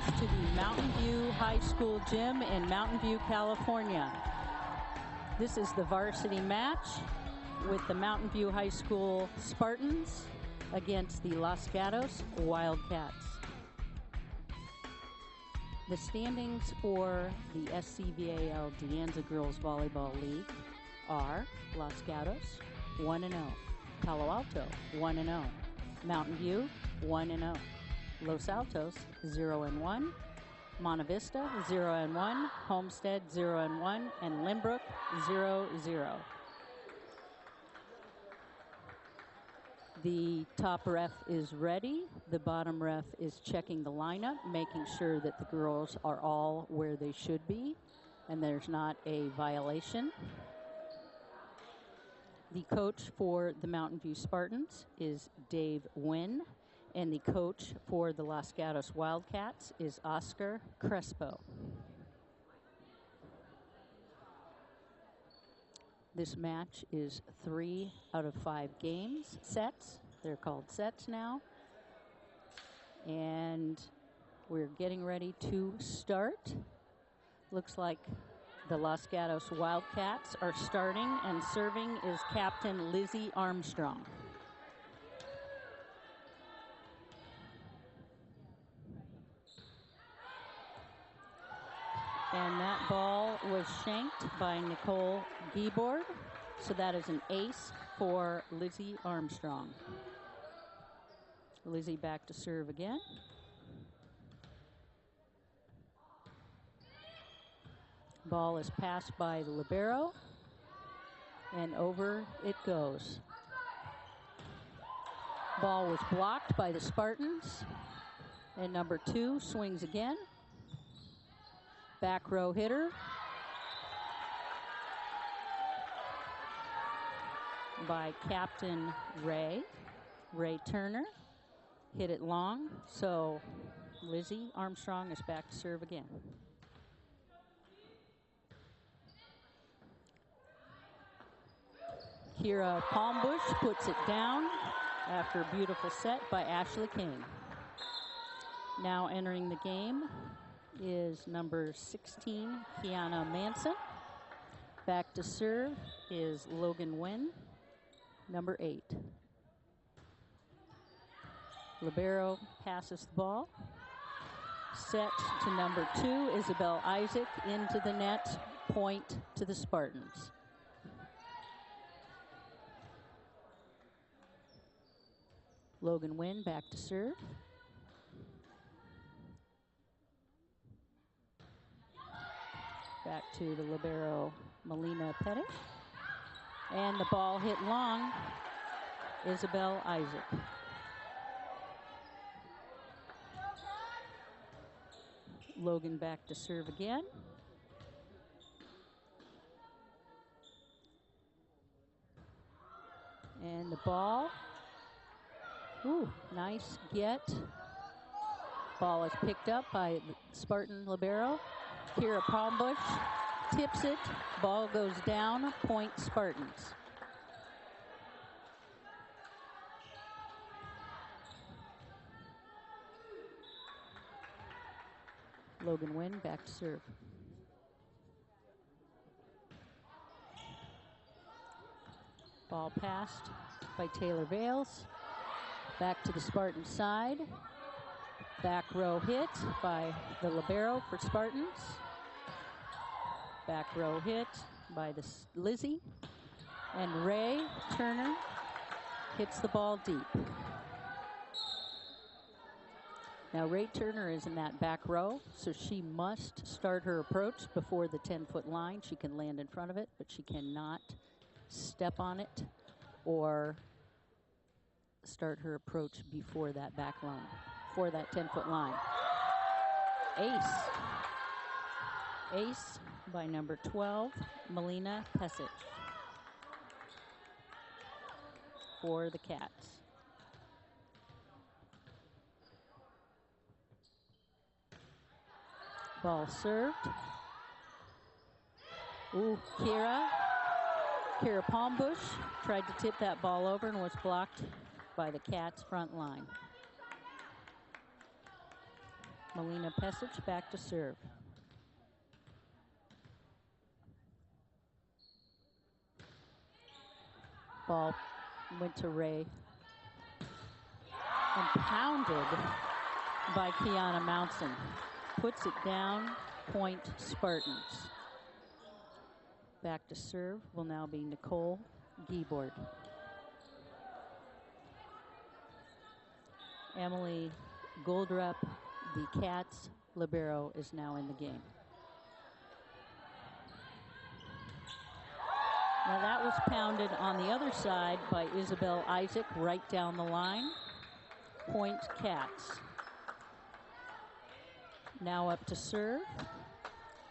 to the Mountain View High School Gym in Mountain View, California. This is the varsity match with the Mountain View High School Spartans against the Los Gatos Wildcats. The standings for the SCVAL De Anza Girls Volleyball League are Los Gatos 1-0, Palo Alto 1-0, Mountain View 1-0, Los Altos 0-1, Monte Vista 0-1, Homestead 0-1, and Limbrook 0-0. The top ref is ready. The bottom ref is checking the lineup, making sure that the girls are all where they should be and there's not a violation. The coach for the Mountain View Spartans is Dave Wynn, and the coach for the Los Gatos Wildcats is Oscar Crespo. This match is 3 out of 5 games, sets. They're called sets now. And we're getting ready to start. Looks like the Los Gatos Wildcats are starting, and serving is Captain Lizzie Armstrong. And that ball was shanked by Nicole Giebord, so that is an ace for Lizzie Armstrong. Lizzie back to serve again. Ball is passed by the libero, and over it goes. Ball was blocked by the Spartans, and number 2 swings again. Back row hitter by Captain Ray Turner. Hit it long, so Lizzie Armstrong is back to serve again. Kira Palmbush puts it down after a beautiful set by Ashley King. Now entering the game is number 16, Kiana Manson. Back to serve is Logan Wynn, number 8. Libero passes the ball. Set to number 2, Isabel Isaac into the net, point to the Spartans. Logan Wynn back to serve. Back to the libero, Melina Pettit. And the ball hit long, Isabel Isaac. Logan back to serve again. And the ball, ooh, nice get. Ball is picked up by the Spartan libero. Kira Palmbush tips it, ball goes down, point Spartans. Logan Wynn back to serve. Ball passed by Taylor Vales. Back to the Spartan side. Back row hit by the libero for Spartans. Back row hit by the Lizzie. And Ray Turner hits the ball deep. Now Ray Turner is in that back row, so she must start her approach before the 10-foot line. She can land in front of it, but she cannot step on it or start her approach before that back line, for that 10-foot line. Ace. Ace by number 12, Melina Pesic for the Cats. Ball served. Ooh, Kira Palmbush tried to tip that ball over and was blocked by the Cats front line. Melina Pesic back to serve. Ball went to Ray and pounded by Kiana Mounson. Puts it down, point Spartans. Back to serve will now be Nicole Giebord. Emily Goldrup, the Cats libero, is now in the game. Now that was pounded on the other side by Isabel Isaac right down the line. Point Cats. Now up to serve,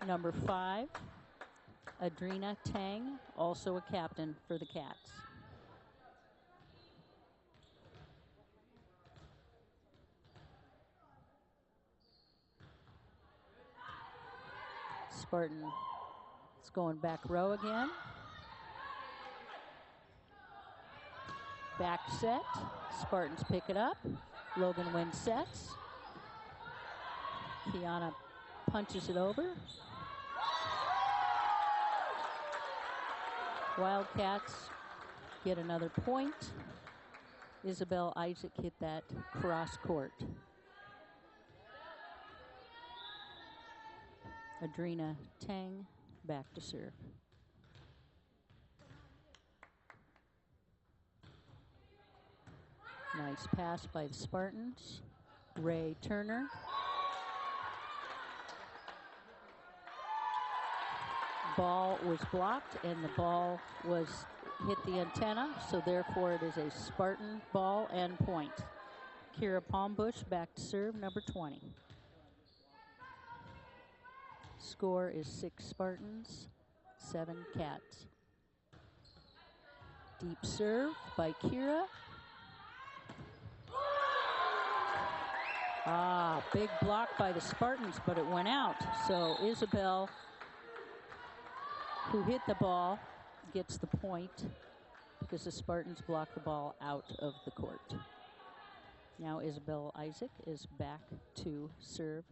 number 5, Adrina Tang, also a captain for the Cats. Spartan is going back row again. Back set, Spartans pick it up. Logan wins sets. Kiana punches it over. Wildcats get another point. Isabel Isaac hit that cross court. Adrina Tang back to serve. Nice pass by the Spartans. Ray Turner. Ball was blocked and the ball was hit the antenna, so therefore it is a Spartan ball and point. Kira Palmbush back to serve, number 20. Score is 6 Spartans, 7 Cats. Deep serve by Kira. Big block by the Spartans, but it went out. So Isabel, who hit the ball, gets the point because the Spartans blocked the ball out of the court. Now Isabel Isaac is back to serve,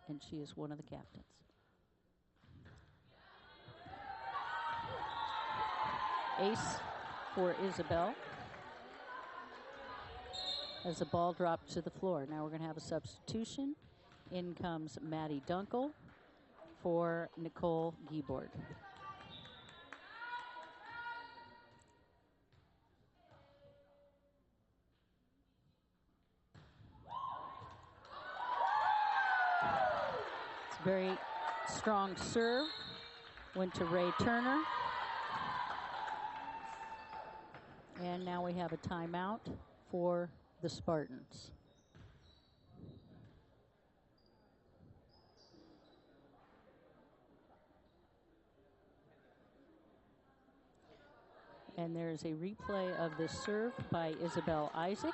and she is one of the captains. Ace for Isabel as the ball dropped to the floor. Now we're going to have a substitution. In comes Maddie Dunkel for Nicole Giebord. It's a very strong serve. Went to Ray Turner. And now we have a timeout for the Spartans. And there's a replay of this serve by Isabel Isaac.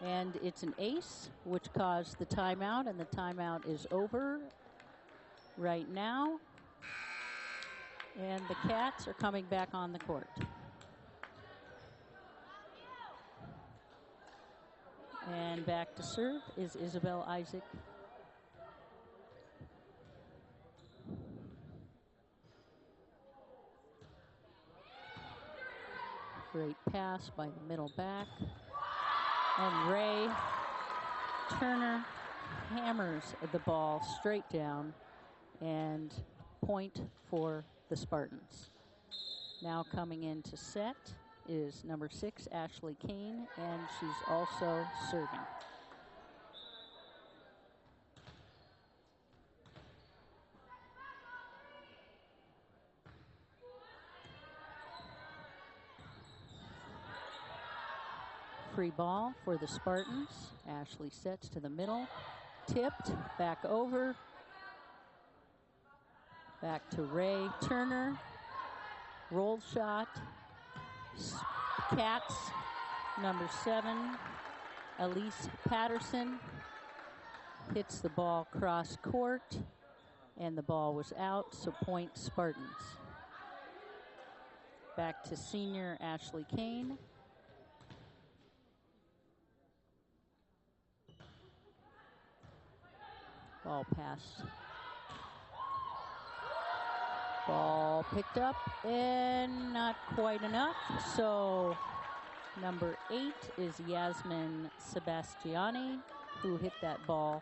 And it's an ace, which caused the timeout, and the timeout is over right now. And the Cats are coming back on the court. And back to serve is Isabel Isaac. Great pass by the middle back. And Ray Turner hammers the ball straight down, and point for the Spartans. Now coming in to set is number 6, Ashley Kane, and she's also serving. Free ball for the Spartans. Ashley sets to the middle, tipped, back over, back to Ray Turner, roll shot. Cats, number 7, Elise Patterson, hits the ball cross court, and the ball was out, so point Spartans. Back to senior Ashley Kane. Ball passed. Ball picked up and not quite enough. So number 8 is Yasmin Sebastiani, who hit that ball.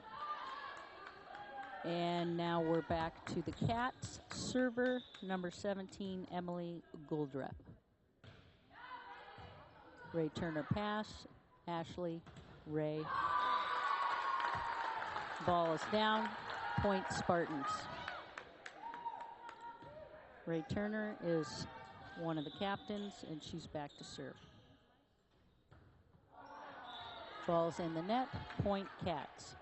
And now we're back to the Cats. Server, number 17, Emily Goldrup. Ray Turner pass. Ashley Ray. Ball is down. Point Spartans. Ray Turner is one of the captains, and she's back to serve. Ball's in the net. Point Cats.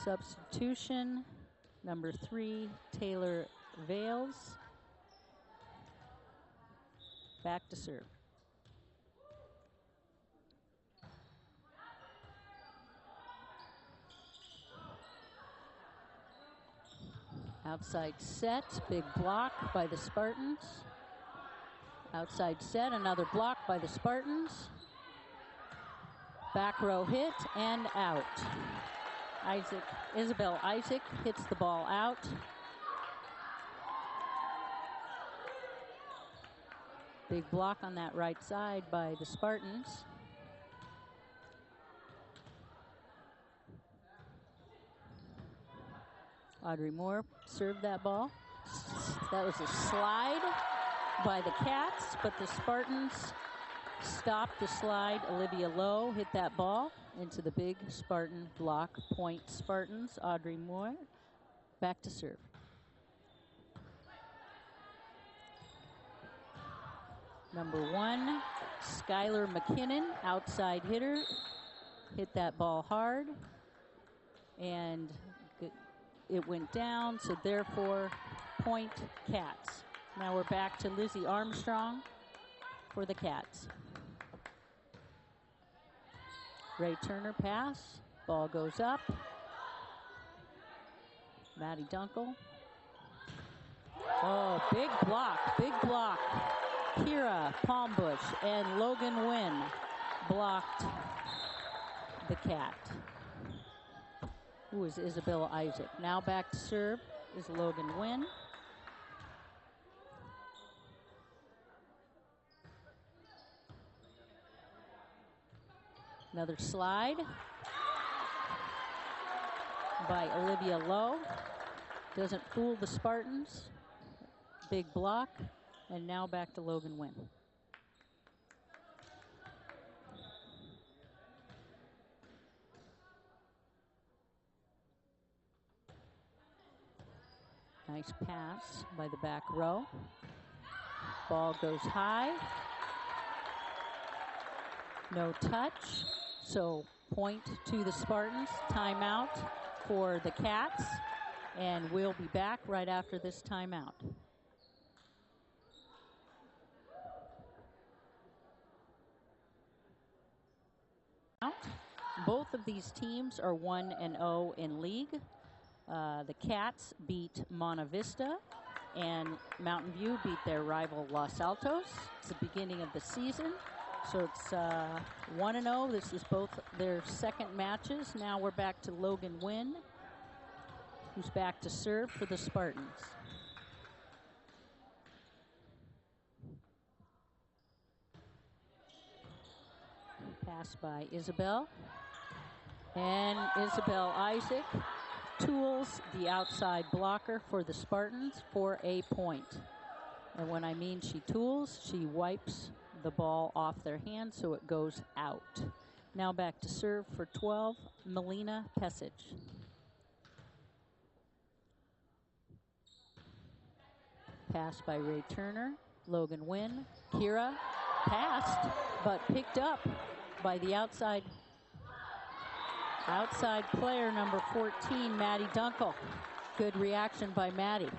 Substitution, number 3, Taylor Vales. Back to serve. Outside set, big block by the Spartans. Outside set, another block by the Spartans. Back row hit and out. Isabel Isaac hits the ball out. Big block on that right side by the Spartans. Audrey Moore served that ball. That was a slide by the Cats, but the Spartans stopped the slide. Olivia Lowe hit that ball into the big Spartan block. Point Spartans. Audrey Moore back to serve. Number 1, Skylar McKinnon, outside hitter, hit that ball hard, and it went down, so therefore, point Cats. Now we're back to Lizzie Armstrong for the Cats. Ray Turner pass, ball goes up. Maddie Dunkel. Oh, big block, big block. Kira Palmbush and Logan Wynn blocked the Cat. Who is Isabella Isaac? Now back to serve is Logan Wynn. Another slide by Olivia Lowe. Doesn't fool the Spartans. Big block. And now back to Logan Wynn. Nice pass by the back row. Ball goes high. No touch. So point to the Spartans. Timeout for the Cats. And we'll be back right after this timeout. Both of these teams are 1-0 in league. The Cats beat Monta Vista, and Mountain View beat their rival Los Altos. It's the beginning of the season, so it's 1-0. This is both their second matches. Now we're back to Logan Wynn, who's back to serve for the Spartans. Pass by Isabel. And Isabel Isaac tools the outside blocker for the Spartans for a point. And when I mean she tools, she wipes the ball off their hand so it goes out. Now back to serve for 12, Melina Pesic. Pass by Ray Turner, Logan Wynn, Kira passed, but picked up by the outside player, number 14, Maddie Dunkel. Good reaction by Maddie.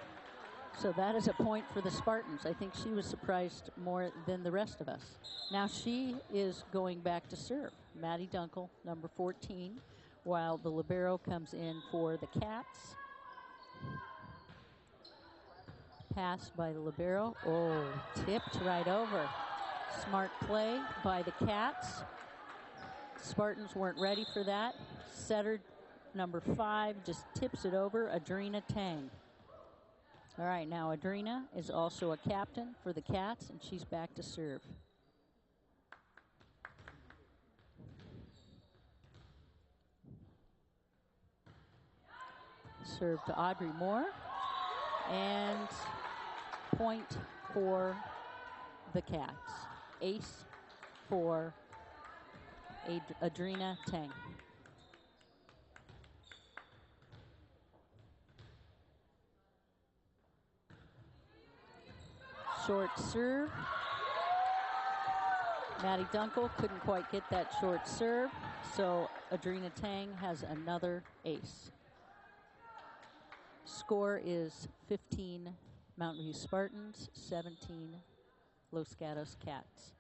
So that is a point for the Spartans. I think she was surprised more than the rest of us. Now she is going back to serve. Maddie Dunkel, number 14, while the libero comes in for the Cats. Pass by the libero. Oh, tipped right over. Smart play by the Cats. Spartans weren't ready for that. Setter number 5 just tips it over, Adrina Tang. All right, now Adrina is also a captain for the Cats, and she's back to serve. Serve to Audrey Moore, and point for the Cats. Ace for Adrina Tang. Short serve. Maddie Dunkel couldn't quite get that short serve, so Adrina Tang has another ace. Score is 15 Mountain View Spartans, 17 Los Gatos Cats.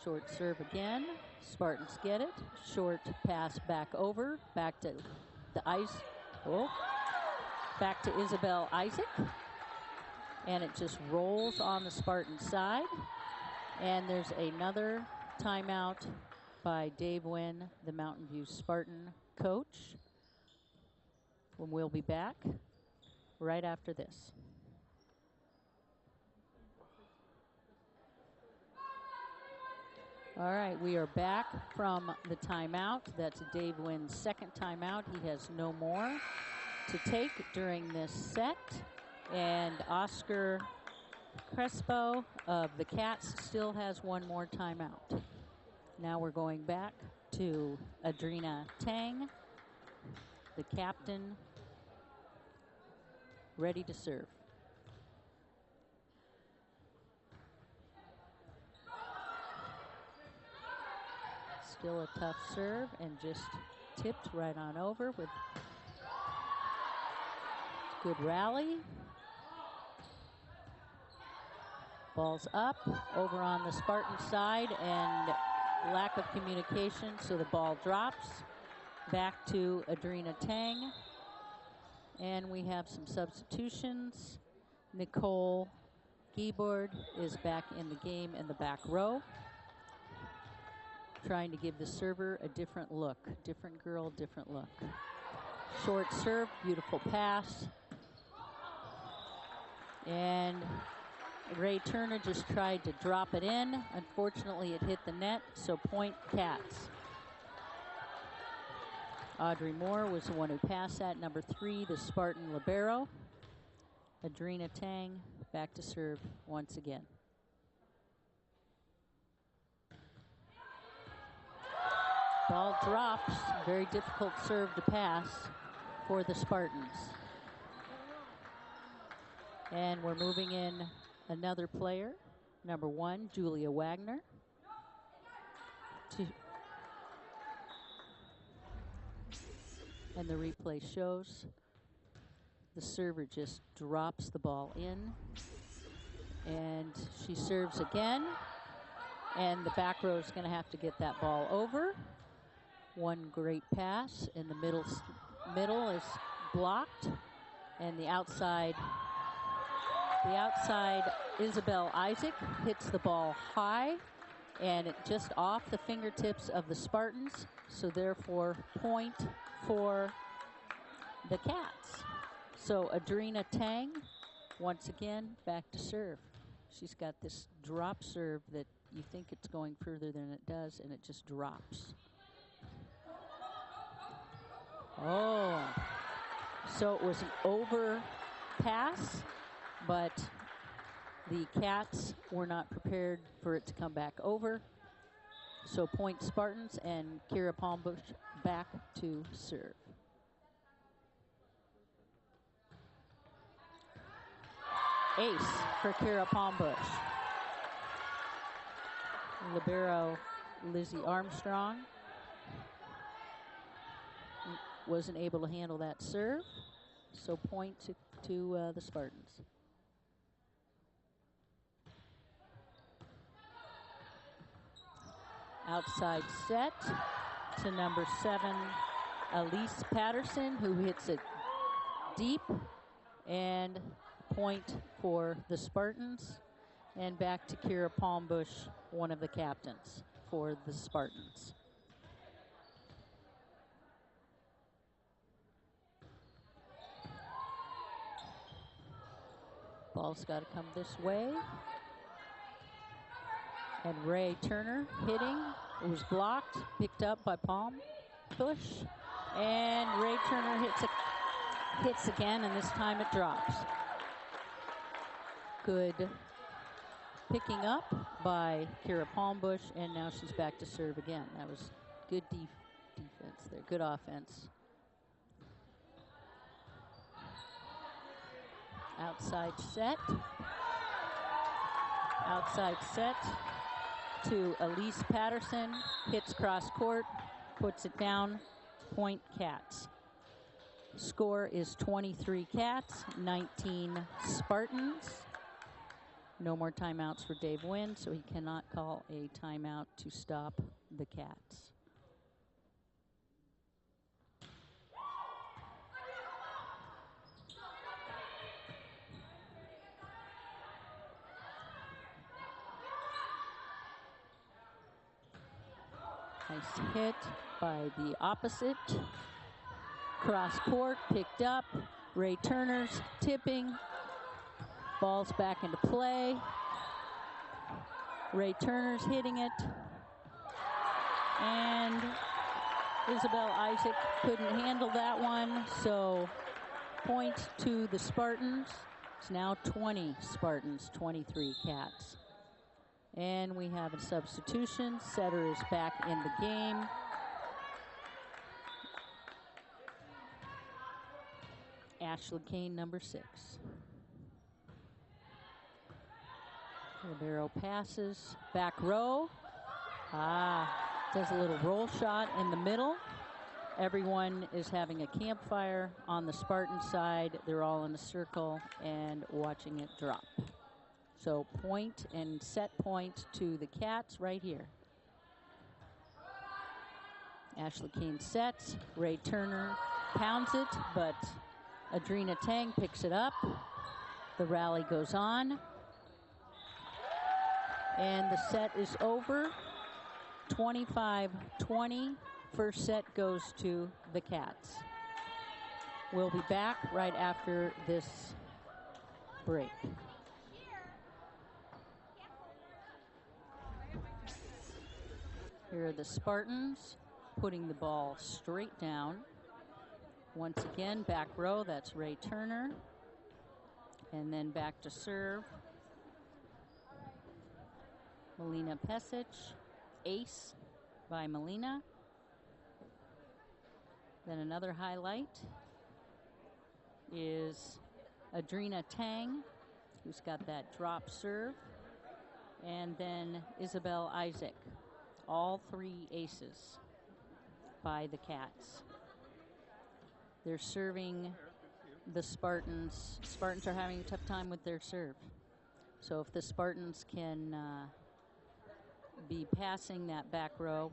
Short serve again. Spartans get it. Short pass back over. Back to the ice. Oh. Back to Isabel Isaac. And it just rolls on the Spartan side. And there's another timeout by Dave Wynn, the Mountain View Spartan coach. And we'll be back right after this. All right, we are back from the timeout. That's Dave Wynn's second timeout. He has no more to take during this set. And Oscar Crespo of the Cats still has one more timeout. Now we're going back to Adrina Tang, the captain, ready to serve. Still a tough serve and just tipped right on over with good rally. Ball's up over on the Spartan side and lack of communication, so the ball drops back to Adrina Tang. And we have some substitutions. Nicole Giebord is back in the game in the back row, trying to give the server a different look. Different girl, different look. Short serve, beautiful pass. And Ray Turner just tried to drop it in. Unfortunately, it hit the net, so point Cats. Audrey Moore was the one who passed that. Number 3, the Spartan libero. Adrina Tang back to serve once again. Ball drops. Very difficult serve to pass for the Spartans. And we're moving in another player. Number 1, Julia Wagner. And the replay shows the server just drops the ball in. And she serves again. And the back row is going to have to get that ball over. One great pass in the middle is blocked, and the outside Isabel Isaac hits the ball high, and it just off the fingertips of the Spartans, so therefore point for the Cats. So Adrina Tang once again back to serve. She's got this drop serve that you think it's going further than it does, and it just drops. Oh, so it was an over pass, but the Cats were not prepared for it to come back over. So point Spartans, and Kira Palmbush back to serve. Ace for Kira Palmbush. Libero Lizzie Armstrong wasn't able to handle that serve, so point to the Spartans. Outside set to number 7, Elise Patterson, who hits it deep, and point for the Spartans. And back to Kira Palmbush, one of the captains for the Spartans. Ball's got to come this way. And Ray Turner hitting. It was blocked, picked up by Palmbush. And Ray Turner hits again, and this time it drops. Good picking up by Kira Palmbush, and now she's back to serve again. That was good defense there, good offense. Outside set to Elise Patterson, hits cross court, puts it down, point Cats. Score is 23 Cats, 19 Spartans. No more timeouts for Dave Wynn, so he cannot call a timeout to stop the Cats. Nice hit by the opposite. Cross court, picked up. Ray Turner's tipping. Ball's back into play. Ray Turner's hitting it. And Isabel Isaac couldn't handle that one, so point to the Spartans. It's now 20 Spartans, 23 Cats. And we have a substitution. Setter is back in the game. Ashley Kane, number 6. Libero passes, back row. Does a little roll shot in the middle. Everyone is having a campfire on the Spartan side. They're all in a circle and watching it drop. So point and set point to the Cats right here. Ashley Kane sets, Ray Turner pounds it, but Adrina Tang picks it up. The rally goes on. And the set is over. 25-20. First set goes to the Cats. We'll be back right after this break. Here are the Spartans putting the ball straight down. Once again, back row, that's Ray Turner. And then back to serve. Melina Pesic, ace by Melina. Then another highlight is Adrina Tang, who's got that drop serve. And then Isabel Isaac. All 3 aces by the Cats. They're serving the Spartans. Spartans are having a tough time with their serve. So if the Spartans can be passing that back row,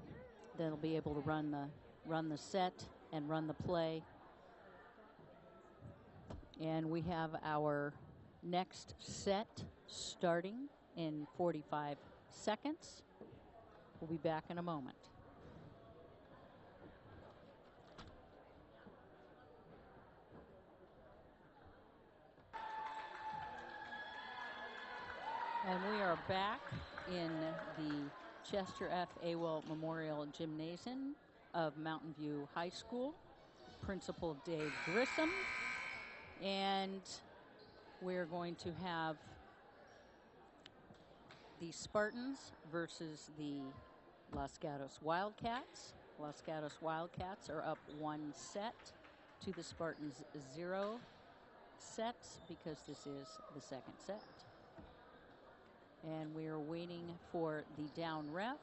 they'll be able to run the set and run the play. And we have our next set starting in 45 seconds. We'll be back in a moment. And we are back in the Chester F. Awell Memorial Gymnasium of Mountain View High School. Principal Dave Grissom. And we're going to have the Spartans versus the Los Gatos Wildcats. Los Gatos Wildcats are up 1 set to the Spartans 0 sets because this is the second set. And we are waiting for the down ref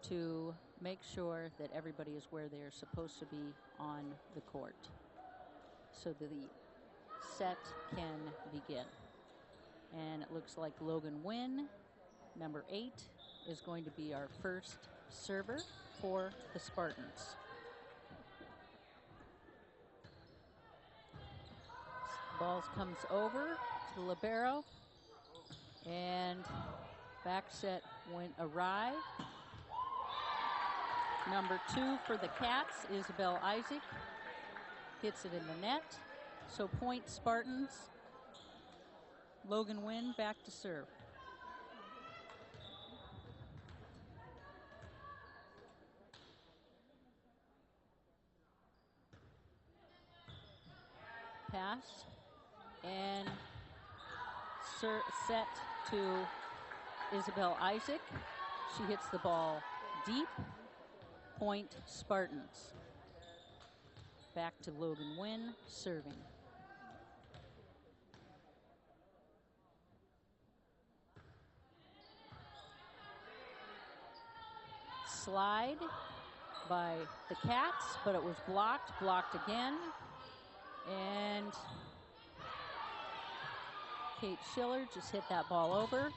to make sure that everybody is where they are supposed to be on the court so that the set can begin. And it looks like Logan Wynn, number 8, is going to be our first server for the Spartans. Ball comes over to the libero, And back set went awry. Number 2 for the Cats, Isabel Isaac, hits it in the net. So point Spartans. Logan Wynn back to serve. Pass and set to Isabel Isaac. She hits the ball deep. Point Spartans. Back to Logan Wynn serving. Slide by the Cats, but it was blocked again. And Kate Schiller just hit that ball over.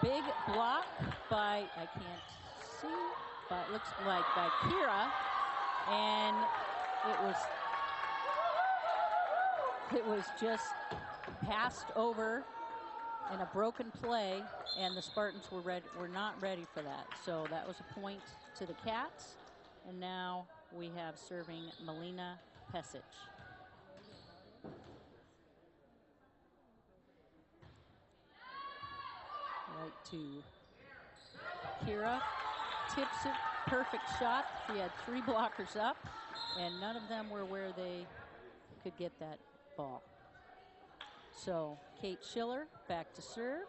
Big block by, I can't see, but it looks like by Kira. And it was just passed over in a broken play, and the Spartans were not ready for that. So that was a point to the Cats. And now we have serving Melina Pesic. Right to Kira, tips it, perfect shot. She had 3 blockers up, and none of them were where they could get that ball. So Kate Schiller back to serve.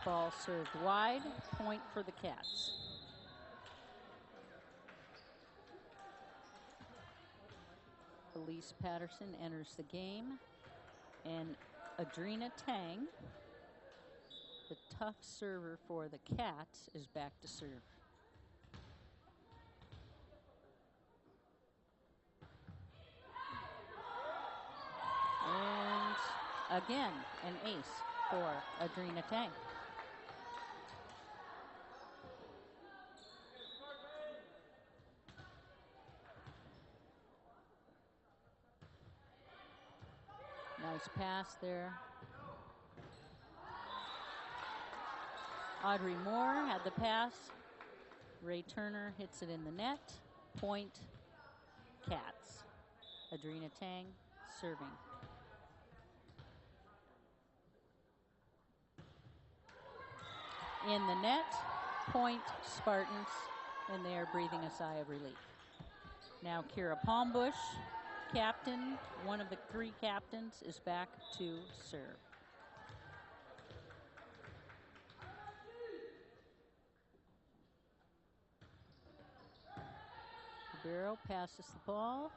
Ball served wide, point for the Cats. Elise Patterson enters the game, and Adrina Tang, the tough server for the Cats, is back to serve. And again, an ace for Adrina Tang. Nice pass there. Audrey Moore had the pass. Ray Turner hits it in the net. Point Cats. Adrina Tang serving. In the net, point Spartans, and they are breathing a sigh of relief. Now Kira Palmbush, captain, one of the 3 captains, is back to serve. Ribeiro passes the ball,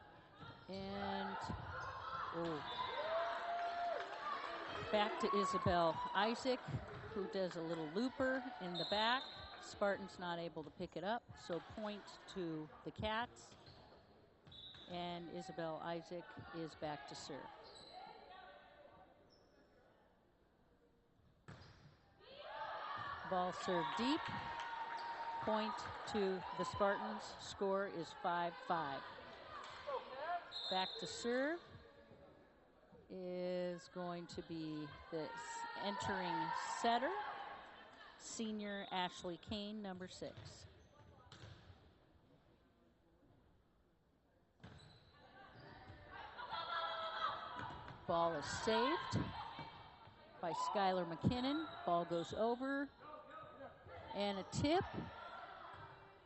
and back to Isabel Isaac, who does a little looper in the back. Spartans not able to pick it up, so point to the Cats. And Isabel Isaac is back to serve. Ball served deep. Point to the Spartans. Score is 5-5. Back to serve is going to be the entering setter, senior Ashley Kane, number 6. Ball is saved by Skylar McKinnon. Ball goes over, and a tip.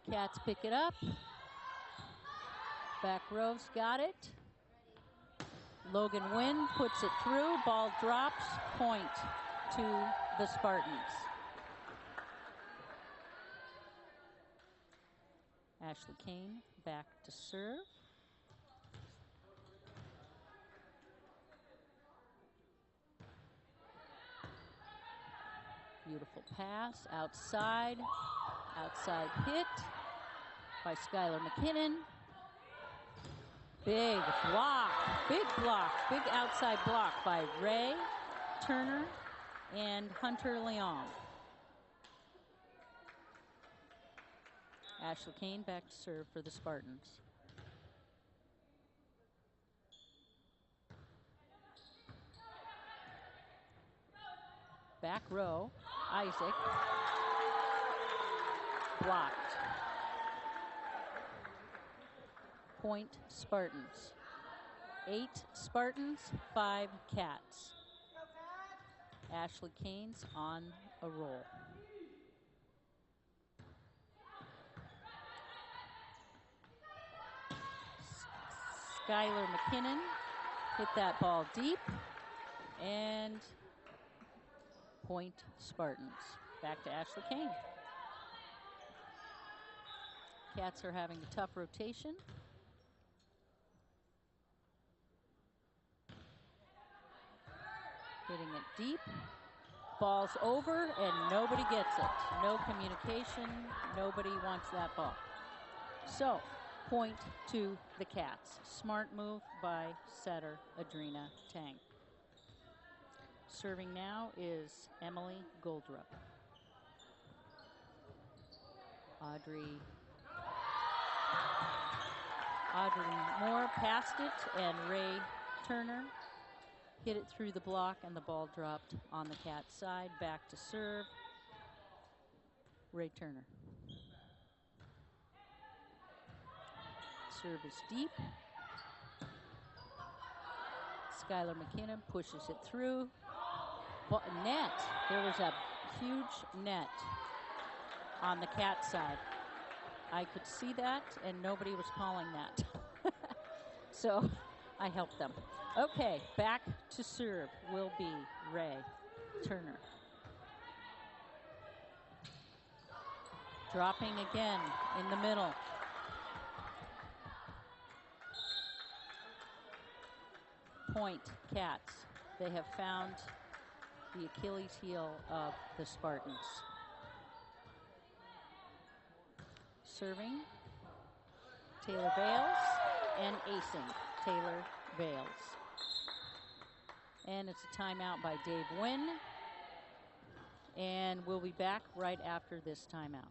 Cats pick it up. Back row's got it. Logan Wynn puts it through. Ball drops. Point to the Spartans. Ashley Kane back to serve. Beautiful pass, outside hit by Skylar McKinnon. Big outside block by Ray Turner and Hunter Leong. Ashley Kane back to serve for the Spartans. Back row, Isaac. Blocked. Point Spartans. 8 Spartans, 5 Cats. Ashley Kane's on a roll. Skylar McKinnon hit that ball deep, and point Spartans. Back to Ashley Kane. Cats are having a tough rotation. Hitting it deep. Ball's over, and nobody gets it. No communication. Nobody wants that ball. So, point to the Cats. Smart move by setter Adrina Tang. Serving now is Emily Goldrup. Audrey Moore passed it, and Ray Turner hit it through the block, and the ball dropped on the Cats' side. Back to serve, Ray Turner. Serve is deep. Skylar McKinnon pushes it through. Net. There was a huge net on the Cat side. I could see that, and nobody was calling that. So I helped them. Okay, back to serve will be Ray Turner. Dropping again in the middle. Point Cats. They have found the Achilles heel of the Spartans. Serving, Taylor Bales, and acing, Taylor Bales. And it's a timeout by Dave Wynn. And we'll be back right after this timeout.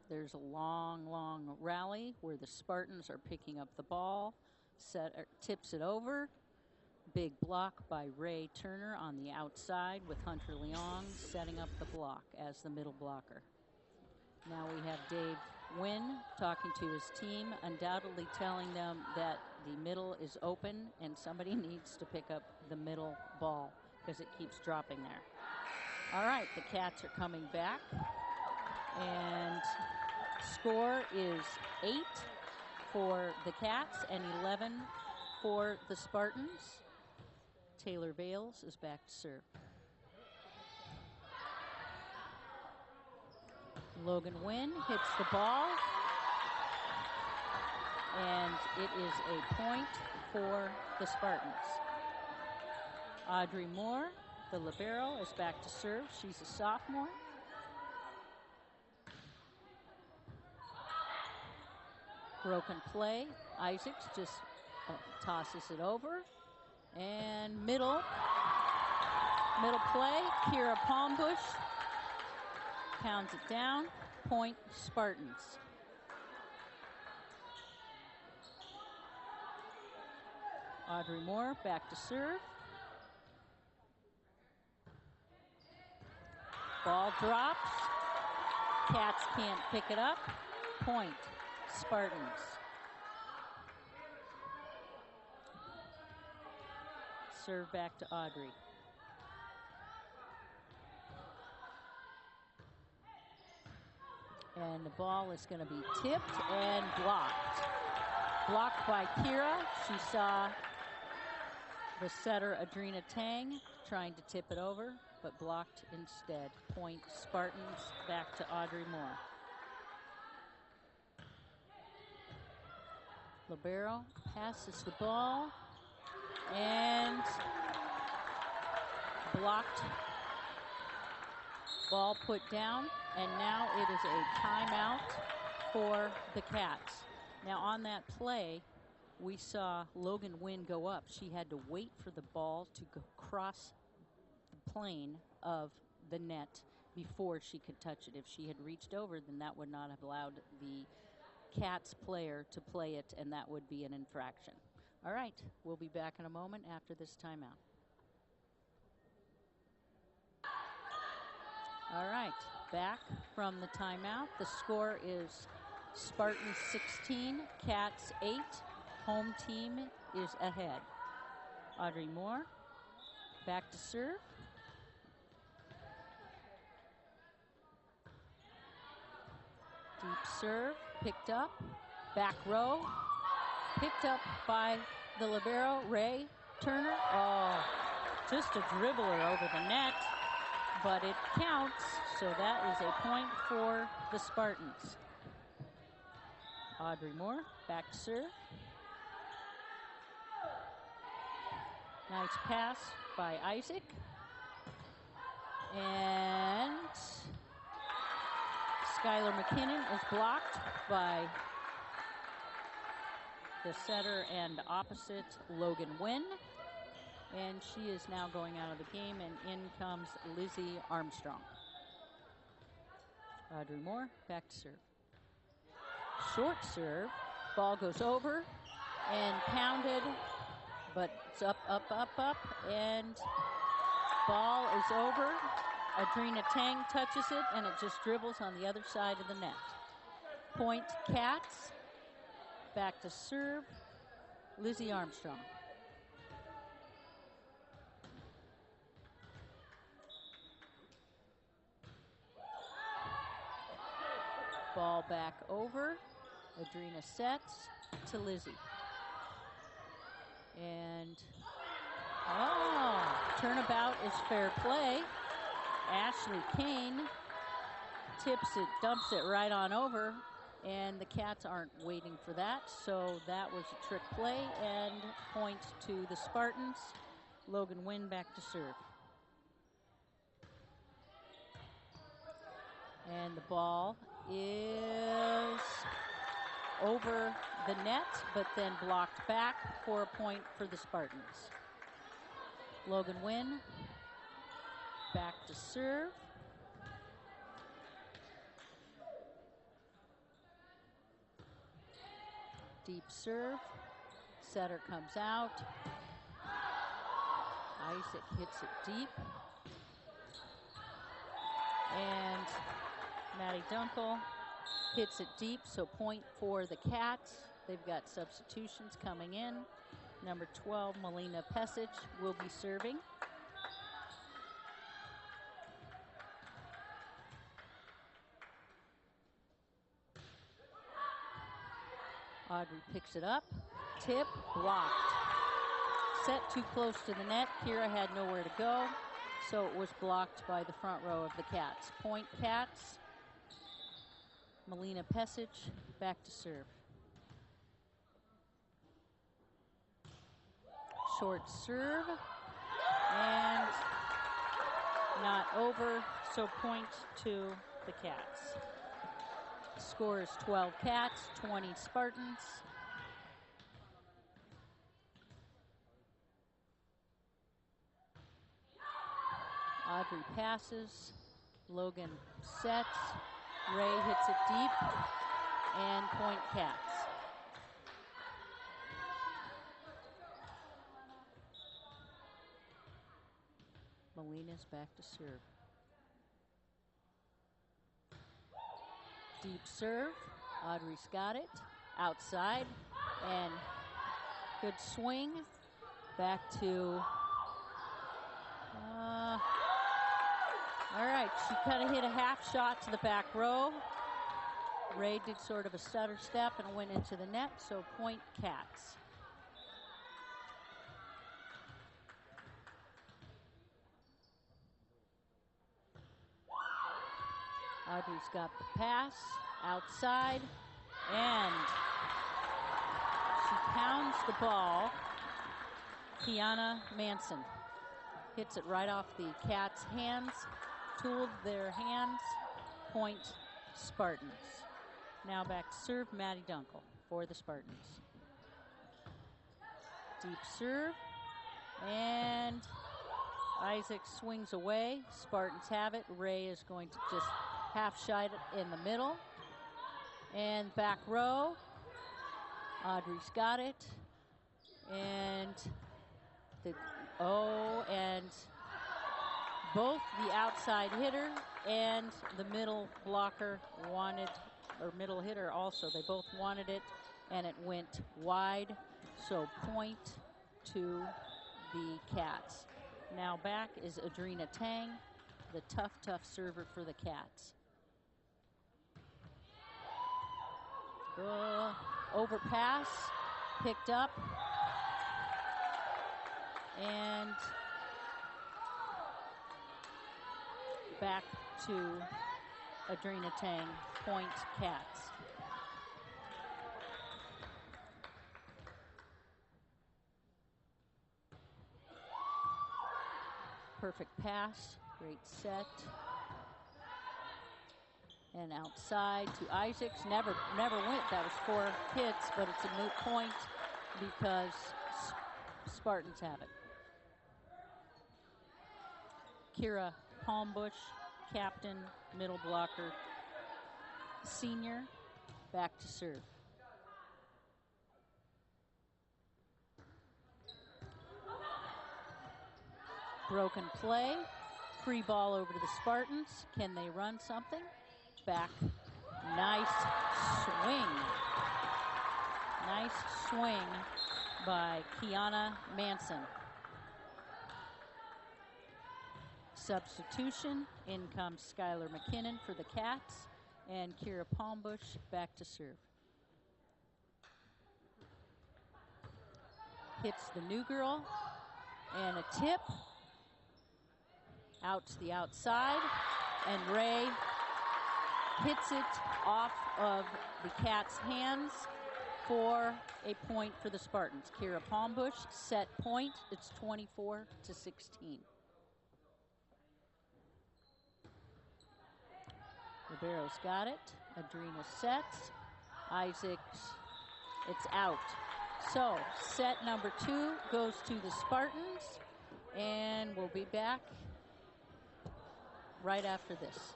There's a long, long rally where the Spartans are picking up the ball. Tips it over. Big block by Ray Turner on the outside with Hunter Leong setting up the block as the middle blocker. Now we have Dave Wynn talking to his team, undoubtedly telling them that the middle is open and somebody needs to pick up the middle ball because it keeps dropping there. All right, the Cats are coming back, and score is 8 for the Cats and 11 for the Spartans. Taylor Bales is back to serve. Logan Wynn hits the ball, and it is a point for the Spartans. Audrey Moore, the libero, is back to serve. She's a sophomore. Broken play. Isaacs just tosses it over. And middle play. Kira Palmbush pounds it down. Point Spartans. Audrey Moore back to serve. Ball drops. Cats can't pick it up. Point Spartans. Serve back to Audrey. And the ball is going to be tipped and blocked. Blocked by Kira. She saw the setter Adrina Tang trying to tip it over, but blocked instead. Point Spartans. Back to Audrey Moore. Libero passes the ball and blocked. Ball put down, and now it is a timeout for the Cats. Now on that play, we saw Logan Wynn go up. She had to wait for the ball to go cross the plane of the net before she could touch it. If she had reached over, then that would not have allowed the Cats player to play it, and that would be an infraction. All right, we'll be back in a moment after this timeout. All right, back from the timeout. The score is Spartans 16, Cats 8. Home team is ahead. Audrey Moore, back to serve. Deep serve, picked up, back row, picked up by the libero, Ray Turner. Oh, just a dribbler over the net, but it counts, so that is a point for the Spartans. Audrey Moore, back to serve. Nice pass by Isaac. And Skylar McKinnon is blocked by the setter and opposite Logan Wynn. And she is now going out of the game, and in comes Lizzie Armstrong. Audrey Moore, back to serve. Short serve, ball goes over and pounded, but it's up, up, up, up, and ball is over. Adrina Tang touches it, and it just dribbles on the other side of the net. Point Cats, back to serve, Lizzie Armstrong. Ball back over. Adrina sets to Lizzie. And, turnabout is fair play. Ashley Kane tips it, dumps it right on over, and the Cats aren't waiting for that, so that was a trick play, and point to the Spartans. Logan Wynn back to serve. And the ball is over the net, but then blocked back for a point for the Spartans. Logan Wynn back to serve. Deep serve. Setter comes out. Isaac hits it deep. And Maddie Dunkel hits it deep, so point for the Cats. They've got substitutions coming in. Number 12, Melina Pesic, will be serving. Audrey picks it up. Tip, blocked. Set too close to the net. Kira had nowhere to go, so it was blocked by the front row of the Cats. Point Cats. Melina Pesic back to serve. Short serve, and not over, so point to the Cats. Score is 12 Cats, 20 Spartans. Audrey passes, Logan sets, Ray hits it deep, and point Cats. Molina's back to serve. Deep serve, Audrey's got it, outside, and good swing, back to, all right, she kind of hit a half shot to the back row. Ray did sort of a stutter step and went into the net, so point Cats. Audrey's got the pass, outside, and she pounds the ball. Kiana Manson hits it right off the Cats' hands, tooled their hands, point Spartans. Now back to serve, Maddie Dunkel for the Spartans. Deep serve. And Isaac swings away. Spartans have it. Ray is going to just half shot it in the middle. And back row. Audrey's got it. And and both the outside hitter and the middle blocker wanted, or middle hitter also, they both wanted it, and it went wide. So point to the Cats. Now back is Adrina Tang, the tough server for the Cats. Overpass, picked up, and back to Adrina Tang, point Cats. Perfect pass, great set. And outside to Isaacs, never went. That was 4 hits, but it's a moot point because Spartans have it. Kira Palmbush, captain, middle blocker, senior, back to serve. Broken play, free ball over to the Spartans. Can they run something? Back, nice swing. Nice swing by Kiana Manson. Substitution, in comes Skylar McKinnon for the Cats, and Kira Palmbush back to serve. Hits the new girl, and a tip. Out to the outside, and Ray hits it off of the Cats' hands for a point for the Spartans. Kira Palmbush, set point. It's 24-16. Ribero's got it. Adrina sets. Isaacs, it's out. So set number 2 goes to the Spartans, and we'll be back right after this.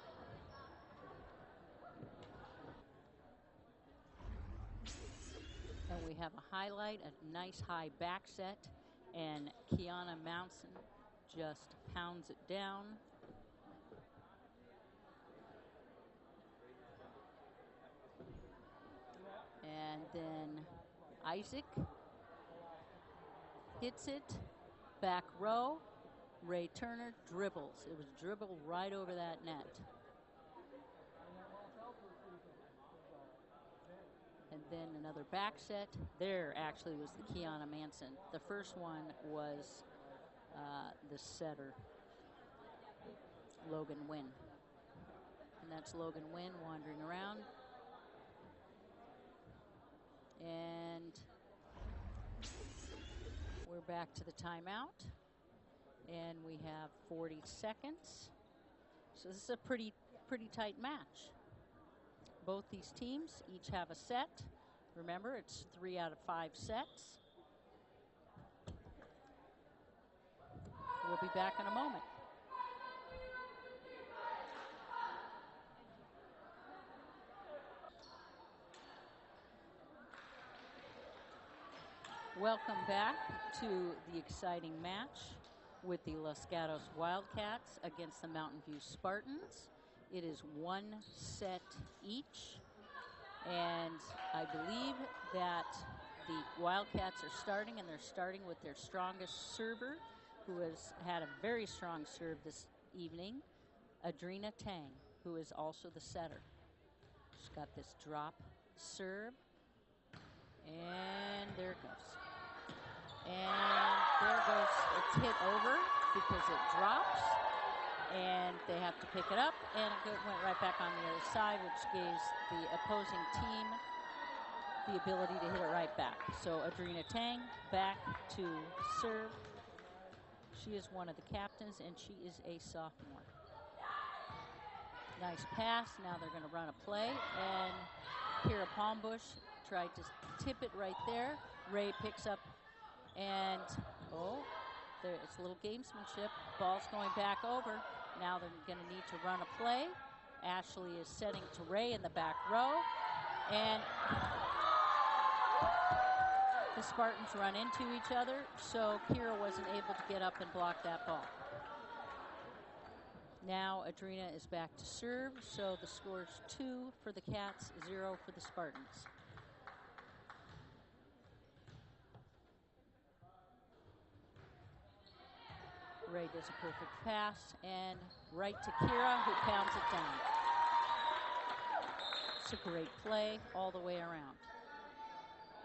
And we have a highlight, a nice high back set, and Kiana Manson just pounds it down. And then Isaac hits it, back row. Ray Turner dribbles. It was dribbled right over that net. And then another back set. There actually was the Kiana Manson. The first one was the setter, Logan Wynn. And that's Logan Wynn wandering around. And we're back to the timeout. And we have 40 seconds. So this is a pretty tight match. Both these teams each have a set. Remember, it's 3 out of 5 sets. We'll be back in a moment. Welcome back to the exciting match with the Los Gatos Wildcats against the Mountain View Spartans. It is 1 set each, and I believe that the Wildcats are starting, and they're starting with their strongest server, who has had a very strong serve this evening, Adrina Tang, who is also the setter. She's got this drop serve, and there it goes. And there it goes. It's hit over because it drops, and they have to pick it up, and it went right back on the other side, which gives the opposing team the ability to hit it right back. So Adrina Tang back to serve. She is one of the captains, and she is a sophomore. Nice pass. Now they're going to run a play, and Kira Palmbush tried to tip it right there. Ray picks up And, oh, there, it's a little gamesmanship. Ball's going back over. Now they're going to need to run a play. Ashley is setting to Ray in the back row. And the Spartans run into each other, so Kira wasn't able to get up and block that ball. Now Adrina is back to serve, so the score's 2 for the Cats, 0 for the Spartans. Ray does a perfect pass, and right to Kira, who pounds it down. It's a great play all the way around.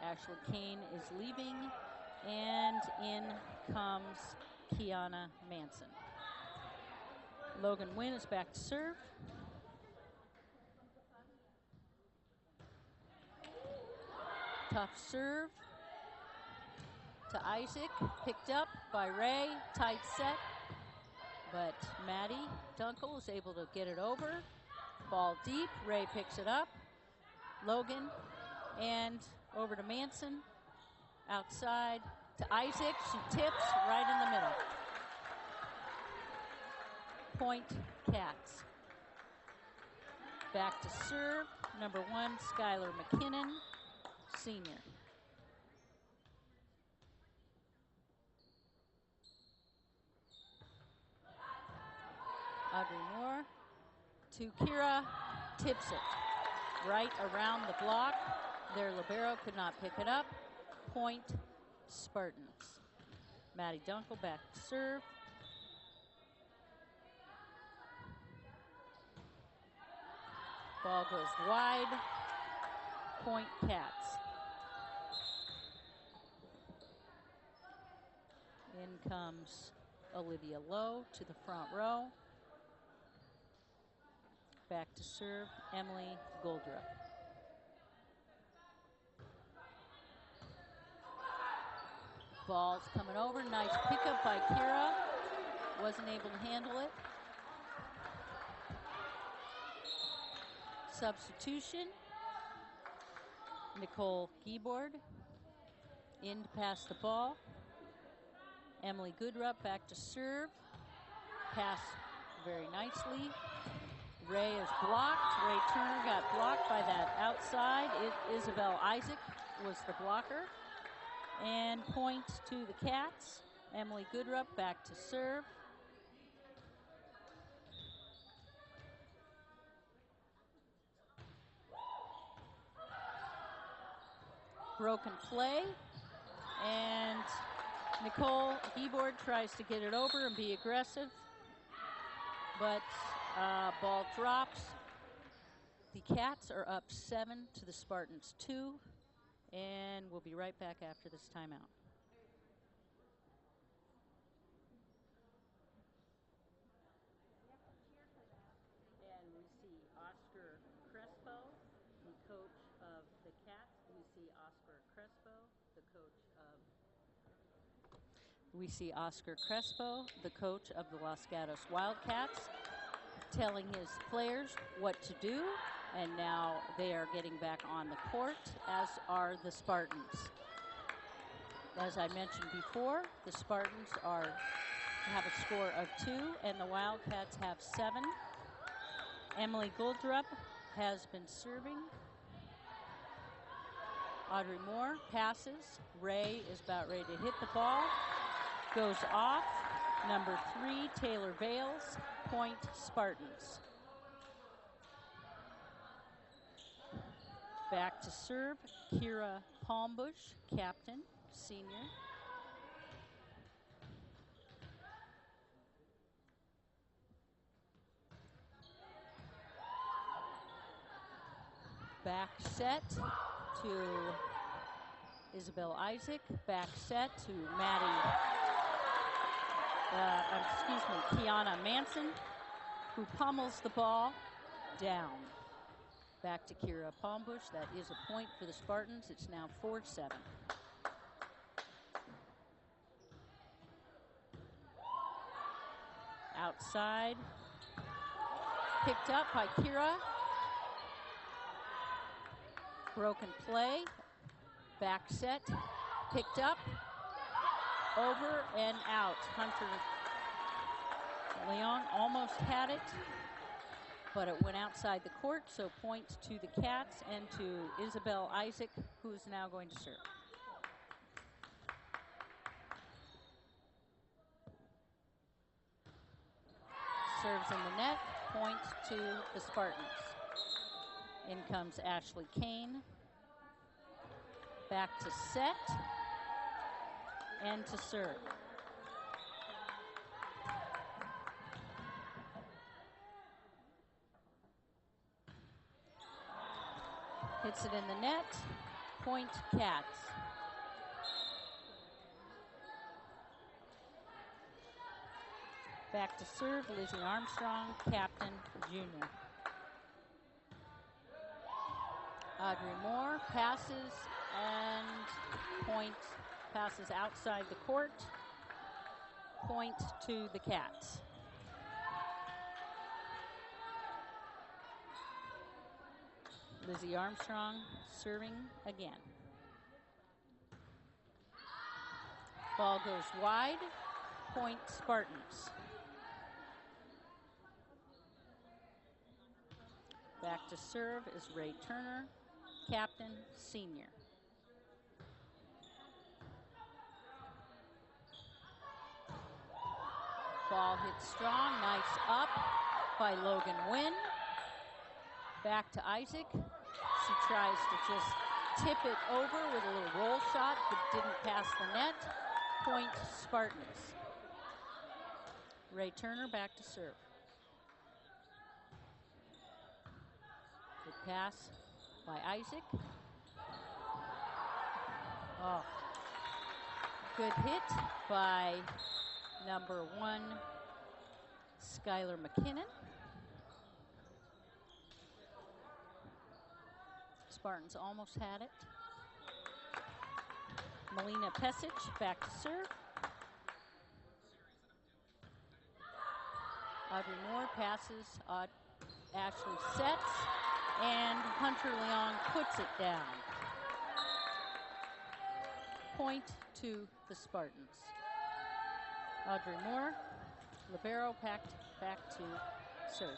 Ashley Kane is leaving, and in comes Kiana Manson. Logan Wynn is back to serve. Tough serve to Isaac, picked up by Ray, tight set, but Maddie Dunkel is able to get it over. Ball deep, Ray picks it up. Logan, and over to Manson, outside to Isaac, she tips right in the middle. Point Cats. Back to serve, number 1, Skylar McKinnon, senior. Audrey Moore to Kira, tips it right around the block. Their libero could not pick it up. Point Spartans. Maddie Dunkel back to serve. Ball goes wide. Point Cats. In comes Olivia Lowe to the front row. Back to serve, Emily Goldrup. Ball's coming over, nice pickup by Kira. Wasn't able to handle it. Substitution. Nicole Giebord in to pass the ball. Emily Goodrup back to serve. Pass very nicely. Ray is blocked. Ray Turner got blocked by that outside. Isabel Isaac was the blocker. And point to the Cats. Emily Goodrup back to serve. Broken play. And Nicole Giebord tries to get it over and be aggressive. But ball drops. The Cats are up 7 to the Spartans 2, and we'll be right back after this timeout. And we see Oscar Crespo, the coach of the Cats. We see Oscar Crespo, the coach of the coach of the Los Gatos Wildcats, telling his players what to do, and now they are getting back on the court, as are the Spartans. As I mentioned before, the Spartans have a score of 2, and the Wildcats have 7. Emily Goldrup has been serving. Audrey Moore passes. Ray is about ready to hit the ball. Goes off. Number 3, Taylor Vales. Point Spartans. Back to serve, Kira Palmbush, captain, senior. Back set to Isabel Isaac. Back set to Kiana Manson, who pummels the ball down. Back to Kira Palmbush. That is a point for the Spartans. It's now 4-7. Outside. Picked up by Kira. Broken play. Back set. Picked up. over and out. Hunter Leon almost had it, but it went outside the court, so points to the Cats and to Isabel Isaac, who's now going to serve. Serves in the net, point to the Spartans. In comes Ashley Kane. Back to set and to serve. Hits it in the net, point Cats. Back to serve, Lizzie Armstrong, captain, junior. Audrey Moore passes and point, passes outside the court, point to the Cats. Lizzie Armstrong serving again. Ball goes wide, point Spartans. Back to serve is Ray Turner, captain, senior. Ball hits strong, nice up by Logan Wynn. Back to Isaac. She tries to just tip it over with a little roll shot, but didn't pass the net. Point Spartans. Ray Turner back to serve. Good pass by Isaac. Oh, good hit by number 1, Skylar McKinnon. Spartans almost had it. Melina Pesic back to serve. Audrey Moore passes, Ashley sets, and Hunter Leon puts it down. Point to the Spartans. Audrey Moore, libero, back to serve.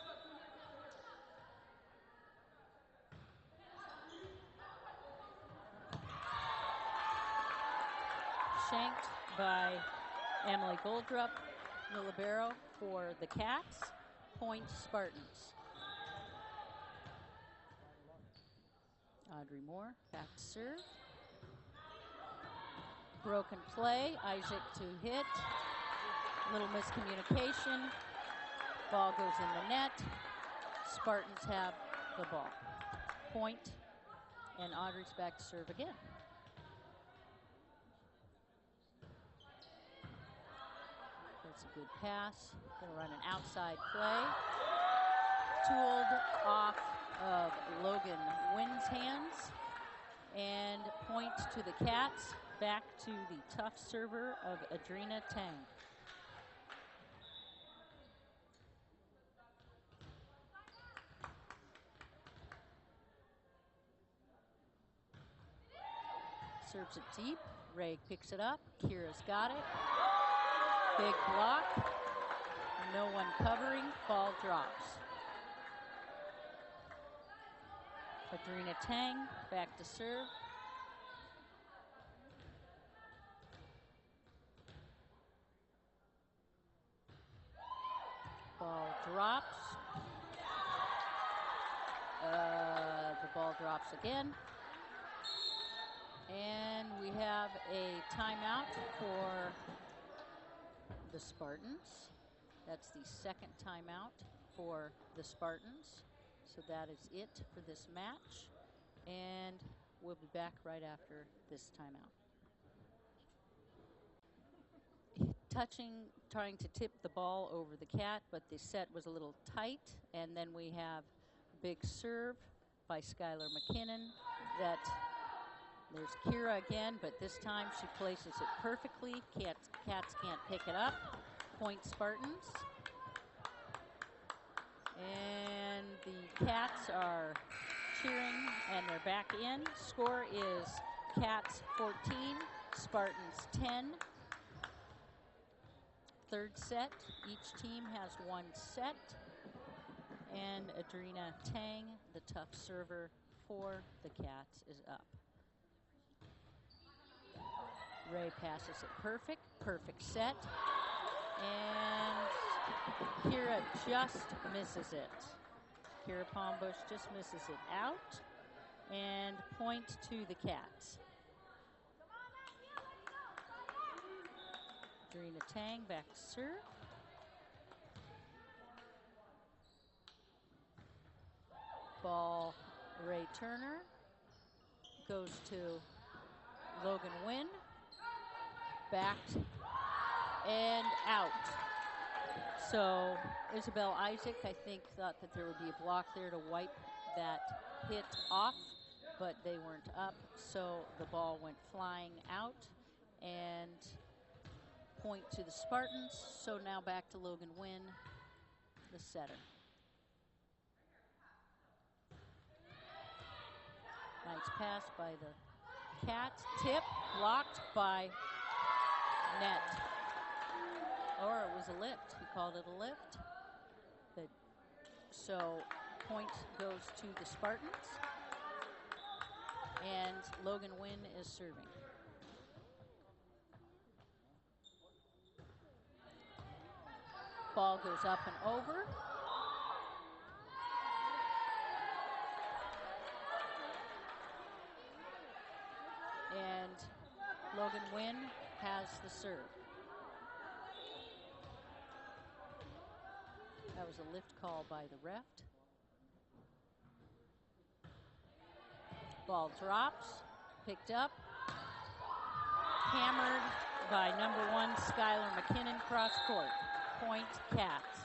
Shanked by Emily Goldrup, the libero for the Cats. Point Spartans. Audrey Moore back to serve. Broken play, Isaac to hit. Little miscommunication. Ball goes in the net. Spartans have the ball. Point, and Audrey's back to serve again. That's a good pass. Gonna run an outside play. Tooled off of Logan Wynn's hands. And point to the Cats. Back to the tough server of Adrina Tang. Serves it deep. Ray picks it up. Kira's got it. Big block. No one covering. Ball drops. Adrina Tang back to serve. Ball drops. The ball drops again. And we have a timeout for the Spartans. That's the second timeout for the Spartans. So that is it for this match. And we'll be back right after this timeout. Trying to tip the ball over the Cat, but the set was a little tight. And then we have big serve by Skylar McKinnon. There's Kira again, but this time she places it perfectly. Cats can't pick it up. Point Spartans. And the Cats are cheering, and they're back in. Score is Cats 14, Spartans 10. third set. Each team has one set. And Adrina Tang, the tough server for the Cats, is up. Ray passes it perfect set. And Kira just misses it. Kira Palmbush just misses it out. And point to the Cats. Adrina Tang back to serve. Ball, Ray Turner. Goes to Logan Wynn. Backed and out. So Isabel Isaac, I think, thought that there would be a block there to wipe that hit off, but they weren't up, so the ball went flying out, and point to the Spartans. So now back to Logan Wynn, the setter. Nice pass by the Cats. Tip blocked by net. Or it was a lift. He called it a lift. But so point goes to the Spartans. And Logan Wynn is serving. Ball goes up and over. And Logan Wynn has the serve. That was a lift call by the ref. Ball drops, picked up, hammered by number 1, Skylar McKinnon, cross court. Point, Cats.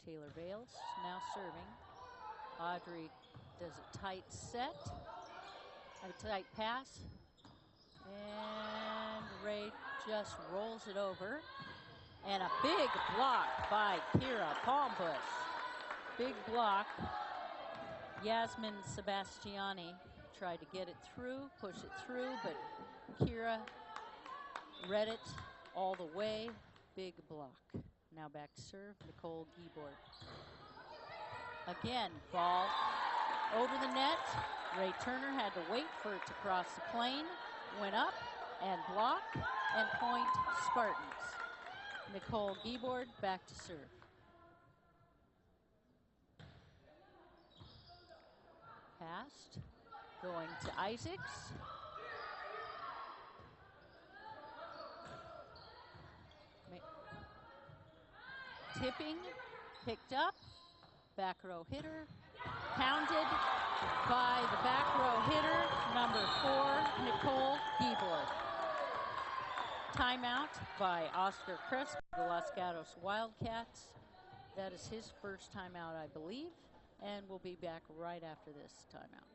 Taylor Bales now serving. Audrey does a tight set, a tight pass, and Ray just rolls it over. And a big block by Kira Palmbush. Big block. Yasmin Sebastiani tried to get it through, push it through, but Kira read it all the way. Big block. Now back to serve, Nicole Giebord. Again, ball over the net. Ray Turner had to wait for it to cross the plane. Went up and blocked, and point Spartans. Nicole Giebord back to serve. Passed, going to Isaacs. Tipping, picked up, back row hitter, pounded by the back row hitter, number 4, Nicole Giebord. Timeout by Oscar Crespo, the Los Gatos Wildcats. That is his first timeout, I believe, and we'll be back right after this timeout.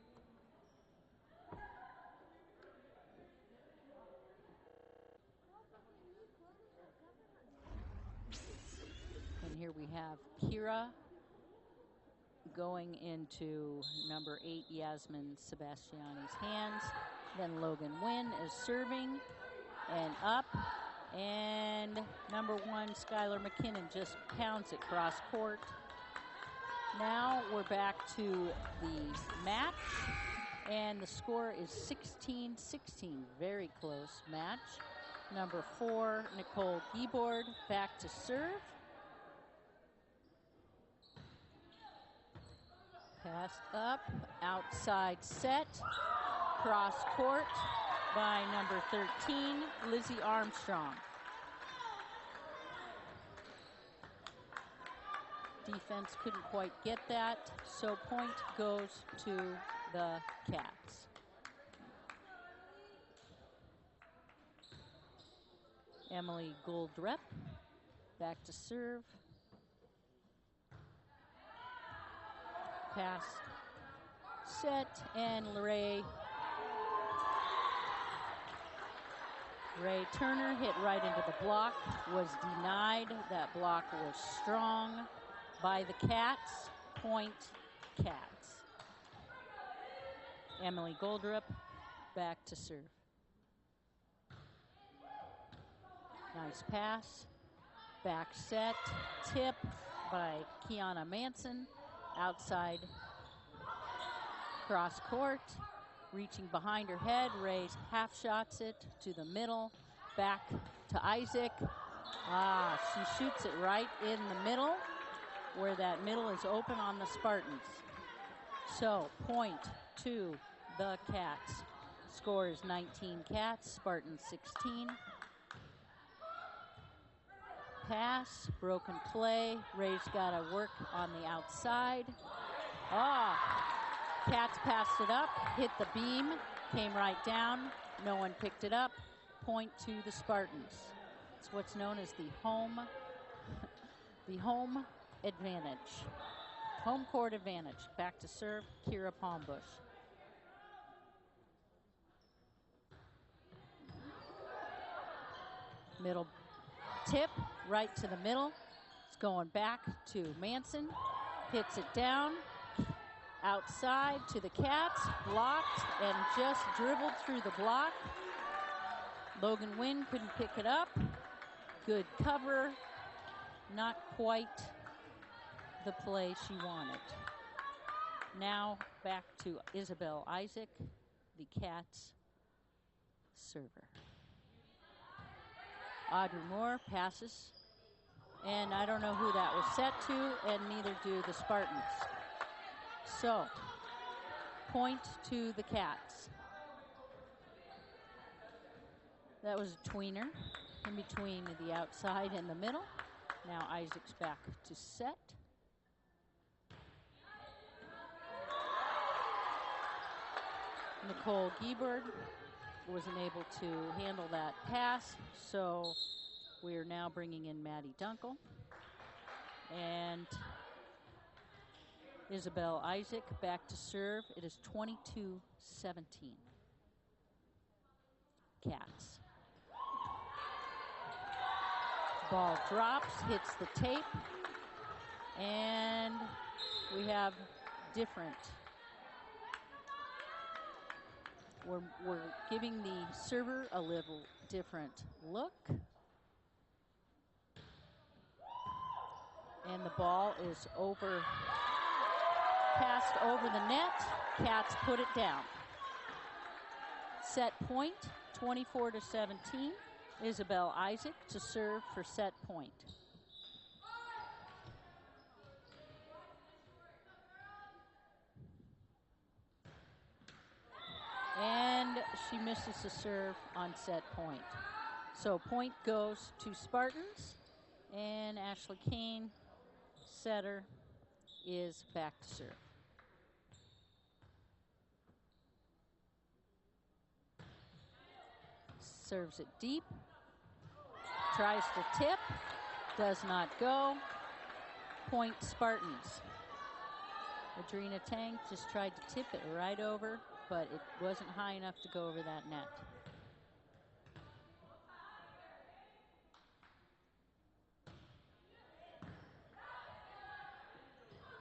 And here we have Kira going into number 8, Yasmin Sebastiani's hands. Then Logan Wynn is serving and up. And number 1, Skylar McKinnon just pounds it cross court. Now we're back to the match. And the score is 16-16. Very close match. Number 4, Nicole Giebord back to serve. Passed up, outside set, cross court by number 13, Lizzie Armstrong. Defense couldn't quite get that, so point goes to the Cats. Emily Goldrep back to serve. Pass set, and Ray Turner hit right into the block, was denied. That block was strong by the Cats. Point Cats. Emily Goldrup back to serve. Nice pass. Back set. Tip by Kiana Manson. Outside cross court. Reaching behind her head. Ray's half shots it to the middle. Back to Isaac. She shoots it right in the middle, where that middle is open on the Spartans. So, point to the Cats. Score is 19 Cats, Spartans 16. Pass, broken play. Ray's got to work on the outside. Cats passed it up, hit the beam, came right down. No one picked it up. Point to the Spartans. It's what's known as the home advantage. Home court advantage. Back to serve, Kira Palmbush. Middle tip, right to the middle. It's going back to Manson. Hits it down. Outside to the Cats. Blocked and just dribbled through the block. Logan Wynn couldn't pick it up. Good cover. Not quite the play she wanted. Now back to Isabel Isaac, the Cats server. Audrey Moore passes. And I don't know who that was set to, and neither do the Spartans. So, point to the Cats. That was a tweener in between the outside and the middle. Now Isaac's back to set. Nicole Giebert wasn't able to handle that pass, so we are now bringing in Maddie Dunkel. And Isabel Isaac back to serve. It is 22-17. Cats. Ball drops, hits the tape, and we have different. We're giving the server a little different look. And the ball is passed over the net. Cats put it down. Set point, 24-17. Isabel Isaac to serve for set point. And she misses the serve on set point. So point goes to Spartans, and Ashley Kane, setter, is back to serve. Serves it deep. Tries to tip. Does not go. Point Spartans. Adrina Tang just tried to tip it right over, but it wasn't high enough to go over that net.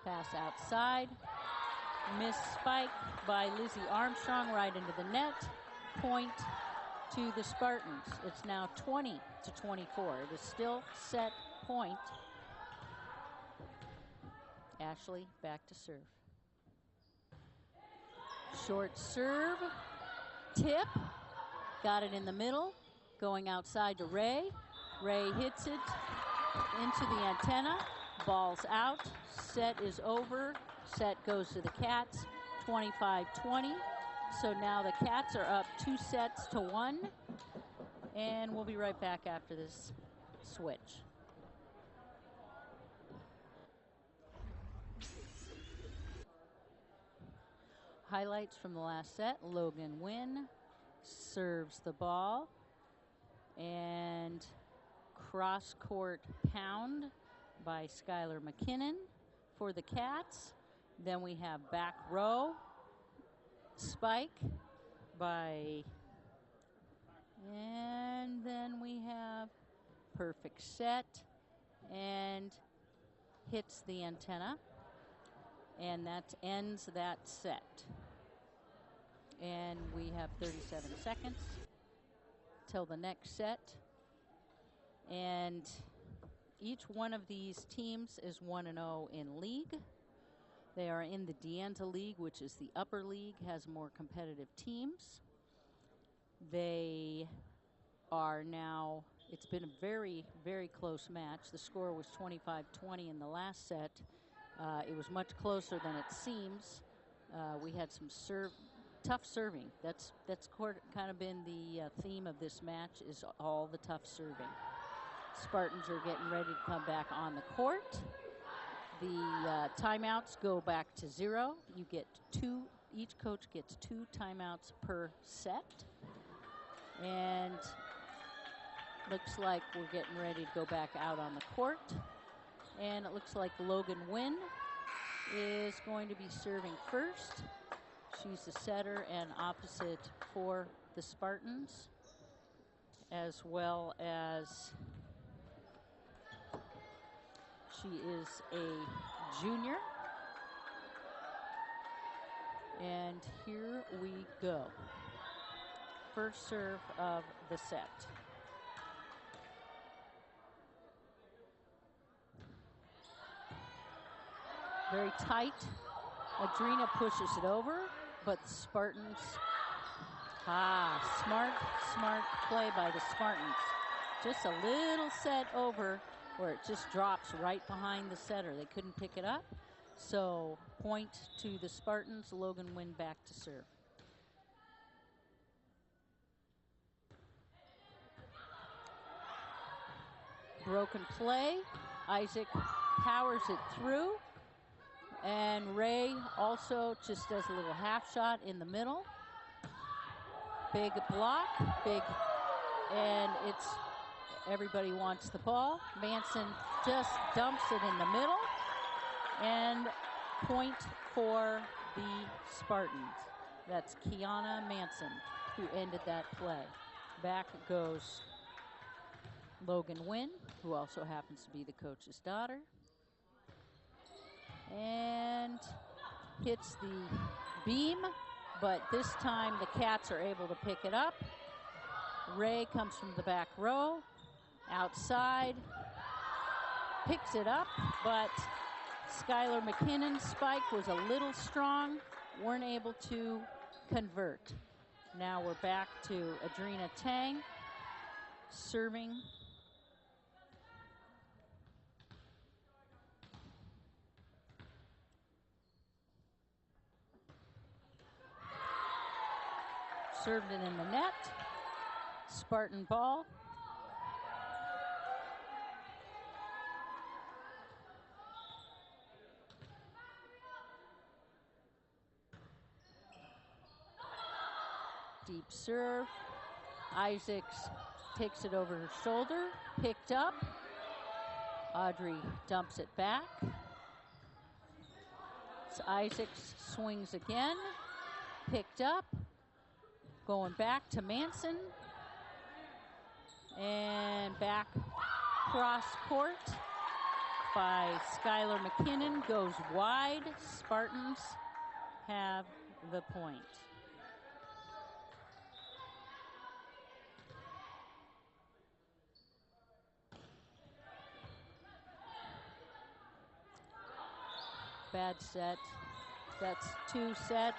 Pass outside. Missed spike by Lizzie Armstrong right into the net. Point to the Spartans. It's now 20-24. It is still set point. Ashley back to serve. Short serve. Tip. Got it in the middle. Going outside to Ray. Ray hits it into the antenna. Ball's out. Set is over. Set goes to the Cats. 25-20. So now the Cats are up 2-1. And we'll be right back after this switch. Highlights from the last set. Logan Wynn serves the ball. And cross-court pound by Skylar McKinnon for the Cats. Then we have back row spike by, and then we have perfect set and hits the antenna. And that ends that set. And we have 37 seconds till the next set. And each one of these teams is 1-0 in league. They are in the Deanta League, which is the upper league, has more competitive teams. They are now, it's been a very, very close match. The score was 25-20 in the last set. It was much closer than it seems. We had some tough serving. That's kind of been the theme of this match, is all the tough serving. Spartans are getting ready to come back on the court. The timeouts go back to 0. You get 2, each coach gets 2 timeouts per set. And looks like we're getting ready to go back out on the court. And it looks like Logan Wynn is going to be serving first. She's the setter and opposite for the Spartans, as well as she is a junior. And here we go. First serve of the set. Very tight. Adrina pushes it over, but the Spartans, smart play by the Spartans. Just a little set over where it just drops right behind the setter. They couldn't pick it up. So point to the Spartans. Logan Wynn back to serve. Broken play. Isaac powers it through. And Ray also just does a little half shot in the middle. Big block, and it's, everybody wants the ball. Manson just dumps it in the middle. And point for the Spartans. That's Kiana Manson who ended that play. Back goes Logan Wynn, who also happens to be the coach's daughter. And hits the beam, but this time the Cats are able to pick it up. Ray comes from the back row, outside, picks it up, but Skylar McKinnon's spike was a little strong, weren't able to convert. Now we're back to Adrina Tang, serving. Served it in the net. Spartan ball. Deep serve. Isaacs takes it over her shoulder. Picked up. Audrey dumps it back. So Isaacs swings again. Picked up. Going back to Manson. And back cross court by Skylar McKinnon. Goes wide. Spartans have the point. Bad set. That's 2 sets.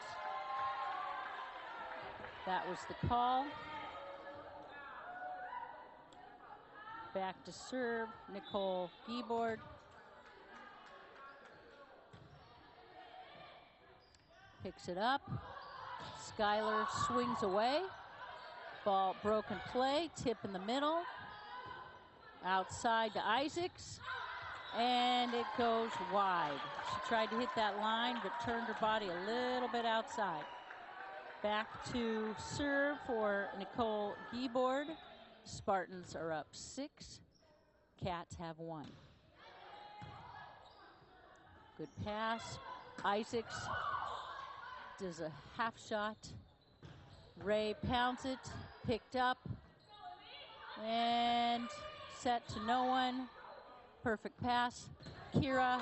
That was the call. Back to serve, Nicole Giebord. Picks it up. Skylar swings away. Ball, broken play, tip in the middle. Outside to Isaacs. And it goes wide. She tried to hit that line, but turned her body a little bit outside. Back to serve for Nicole Giebord. Spartans are up 6. Cats have 1. Good pass. Isaacs does a half shot. Ray pounds it, picked up, and set to no one. Perfect pass. Kira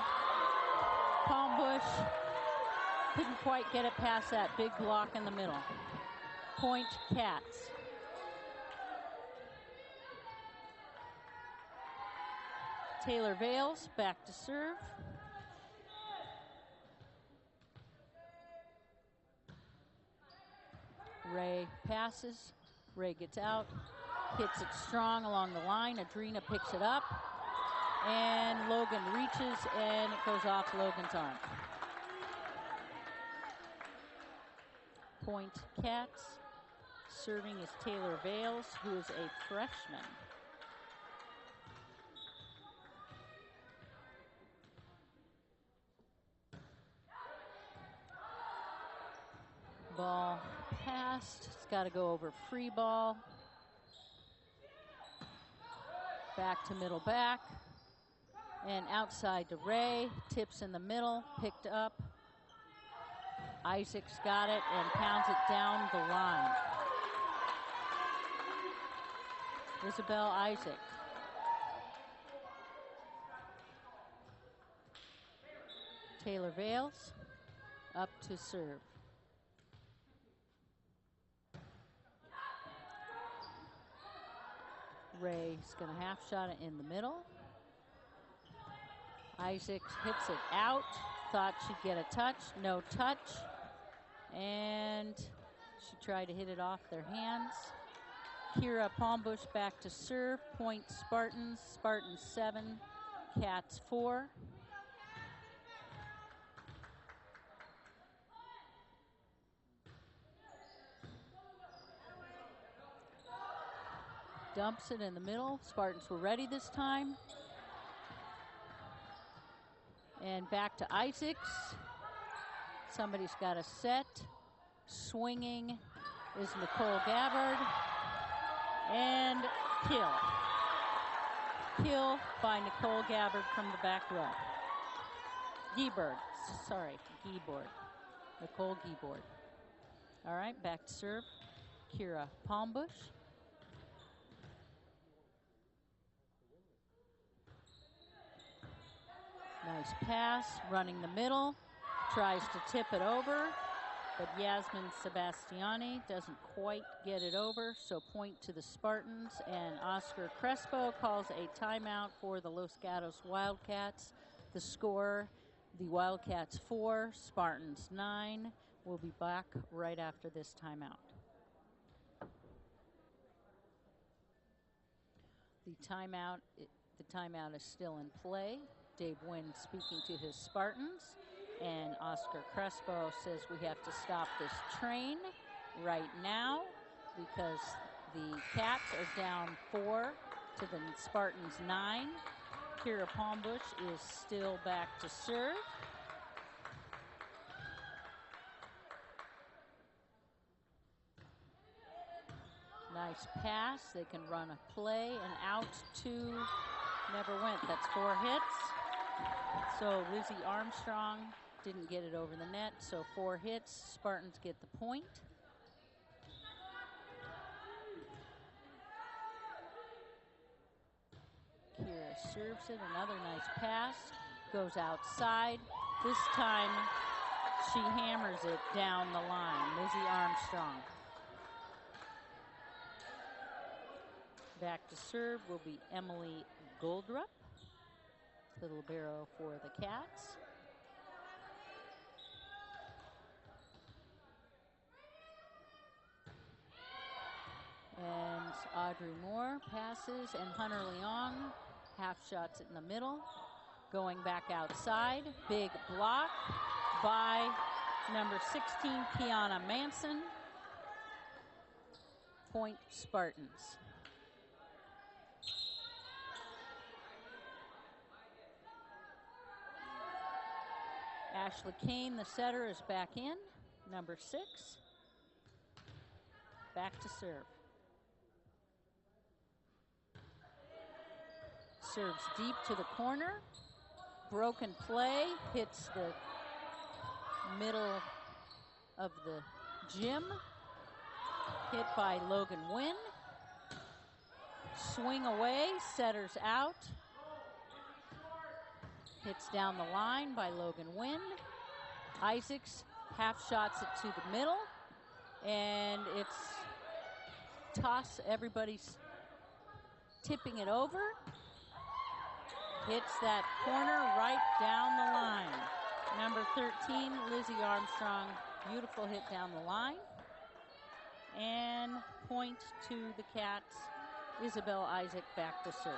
Palmbush quite get it past that big block in the middle. Point Cats. Taylor Vales back to serve. Ray passes. Ray gets out, hits it strong along the line. Adrina picks it up, and Logan reaches, and it goes off Logan's arm. Point Cats. Serving is Taylor Vales, who is a freshman. Ball passed. It's got to go over free ball. Back to middle back. And outside to Ray. Tips in the middle. Picked up. Isaac's got it and pounds it down the line. Isabel Isaac. Taylor Vales up to serve. Ray's going to half shot it in the middle. Isaac hits it out. Thought she'd get a touch. No touch. And she tried to hit it off their hands. Kira Palmbush back to serve. Point Spartans. Spartans 7, Cats 4. Dumps it in the middle. Spartans were ready this time. And back to Isaacs. Somebody's got a set. Swinging is Nicole Gabbard. And kill. Kill by Nicole Gabbard from the back row. Giebord. Sorry, Giebord. Nicole Giebord. All right, back to serve. Kira Palmbush. Nice pass, running the middle, tries to tip it over, but Yasmin Sebastiani doesn't quite get it over, so point to the Spartans, and Oscar Crespo calls a timeout for the Los Gatos Wildcats. The score, the Wildcats 4, Spartans 9. We'll be back right after this timeout. The timeout is still in play. Dave Wynn speaking to his Spartans, and Oscar Crespo says we have to stop this train right now because the Cats are down 4 to the Spartans 9. Kira Palmbush is still back to serve. Nice pass. They can run a play and out to never went. That's 4 hits. So Lizzie Armstrong didn't get it over the net, so 4 hits. Spartans get the point. Kira serves it, another nice pass, goes outside. This time she hammers it down the line, Lizzie Armstrong. Back to serve will be Emily Goldrup, the libero for the Cats. And Audrey Moore passes, and Hunter Leong half shots it in the middle. Going back outside, big block by number 16, Kiana Manson. Point Spartans. Ashley Kane, the setter, is back in, number 6. Back to serve. Serves deep to the corner. Broken play, hits the middle of the gym. Hit by Logan Wynn. Swing away, setter's out. Hits down the line by Logan Wynn. Isaacs half shots it to the middle, and it's toss. Everybody's tipping it over. Hits that corner right down the line. Number 13, Lizzie Armstrong, beautiful hit down the line. And point to the Cats, Isabel Isaac back to serve.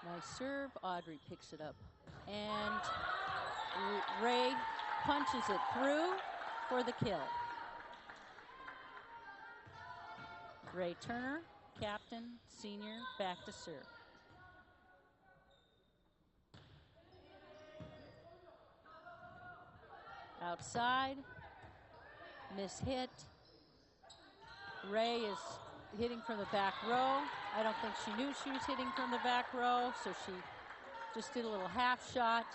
Nice serve, Audrey picks it up. And Ray punches it through for the kill. Ray Turner, captain, senior, back to serve. Outside, miss hit. Ray is hitting from the back row. I don't think she knew she was hitting from the back row, so she just did a little half shot.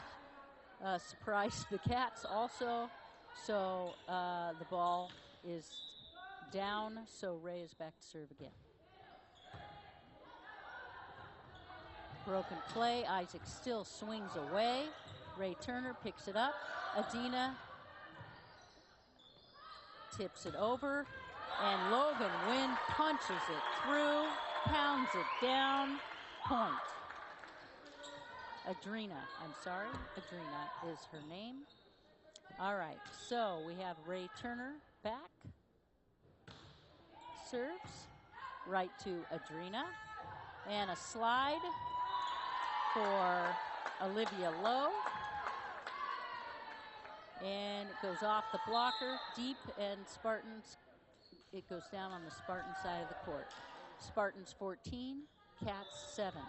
Surprised the Cats also. So the ball is down, so Ray is back to serve again. Broken play, Isaac still swings away. Ray Turner picks it up. Adina tips it over, and Logan Wynn punches it through, pounds it down, point. Adrina is her name. All right, so we have Ray Turner back. Serves right to Adrina, and a slide for Olivia Lowe. And it goes off the blocker deep, and Spartans, it goes down on the Spartan side of the court. Spartans 14, Cats 7.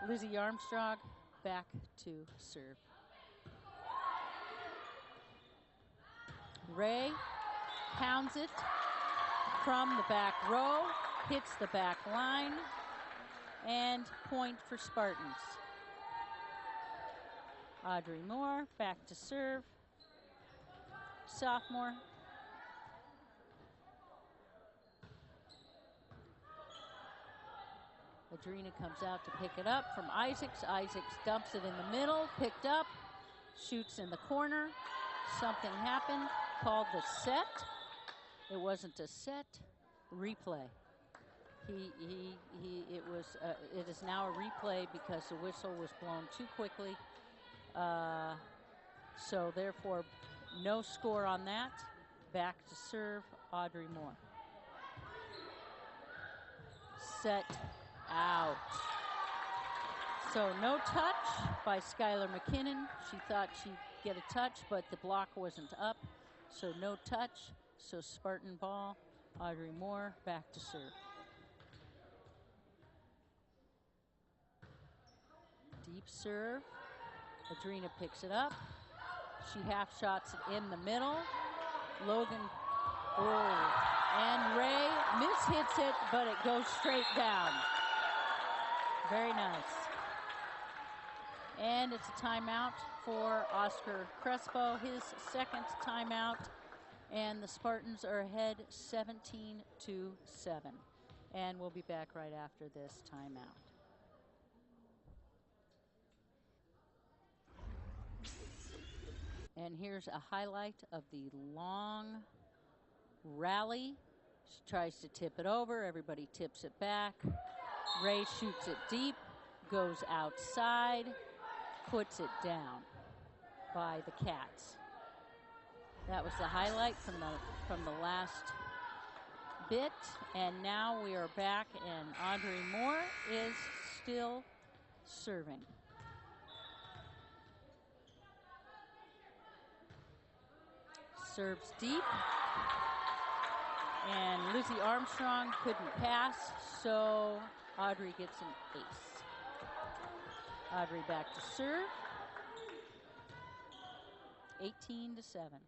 Lizzie Armstrong back to serve. Ray pounds it from the back row, hits the back line, and point for Spartans. Audrey Moore back to serve, sophomore. Adrina comes out to pick it up from Isaacs. Isaacs dumps it in the middle, picked up, shoots in the corner. Something happened, called the set. It wasn't a set, replay. It is now a replay because the whistle was blown too quickly. So therefore, no score on that. Back to serve, Audrey Moore. Set out. So no touch by Skylar McKinnon. She thought she'd get a touch, but the block wasn't up. So no touch. So Spartan ball, Audrey Moore back to serve. Deep serve. Adrina picks it up. She half shots it in the middle. Logan, and Ray mishits it, but it goes straight down. Very nice. And it's a timeout for Oscar Crespo, his second timeout. And the Spartans are ahead 17-7. And we'll be back right after this timeout. And here's a highlight of the long rally. She tries to tip it over. Everybody tips it back. Ray shoots it deep, goes outside, puts it down by the Cats. That was the highlight from the last bit. And now we are back, and Audrey Moore is still serving. Serves deep, and Lizzie Armstrong couldn't pass, so Audrey gets an ace. Audrey back to serve, 18-7.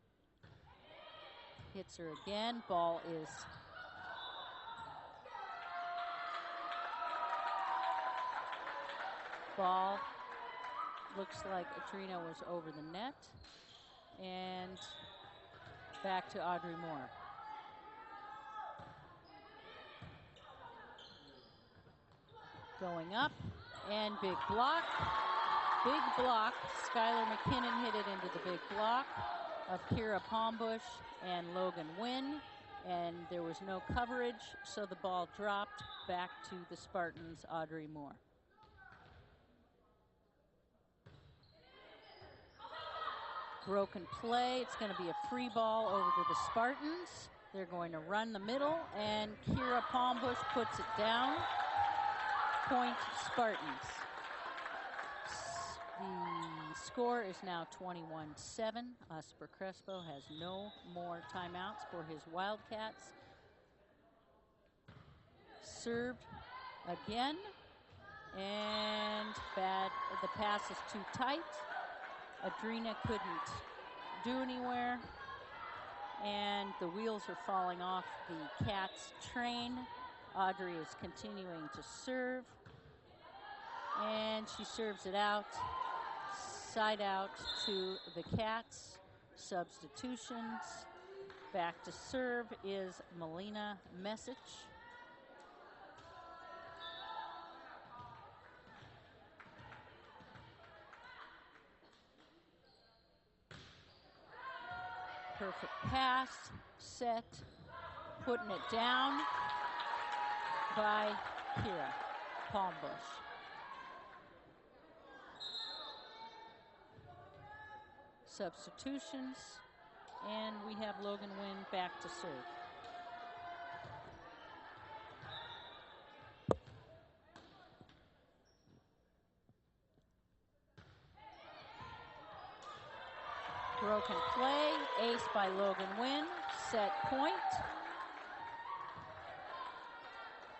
Hits her again, ball is looks like Adrina was over the net, and back to Audrey Moore. Going up, and big block. Big block. Skylar McKinnon hit it into the big block of Kira Palmbush and Logan Wynn, and there was no coverage, so the ball dropped back to the Spartans' Audrey Moore. Broken play. It's going to be a free ball over to the Spartans. They're going to run the middle, and Kira Palmbush puts it down. Point Spartans. The score is now 21-7. Osper Crespo has no more timeouts for his Wildcats. Served again, and bad. The pass is too tight. Adrina couldn't do anywhere, and the wheels are falling off the Cats train. Audrey is continuing to serve, and she serves it out, side out to the Cats. Substitutions. Back to serve is Melina Mesic. Perfect pass, set, putting it down by Kira Palmbush. Substitutions, and we have Logan Wynn back to serve. Broken play, ace by Logan Wynn, set point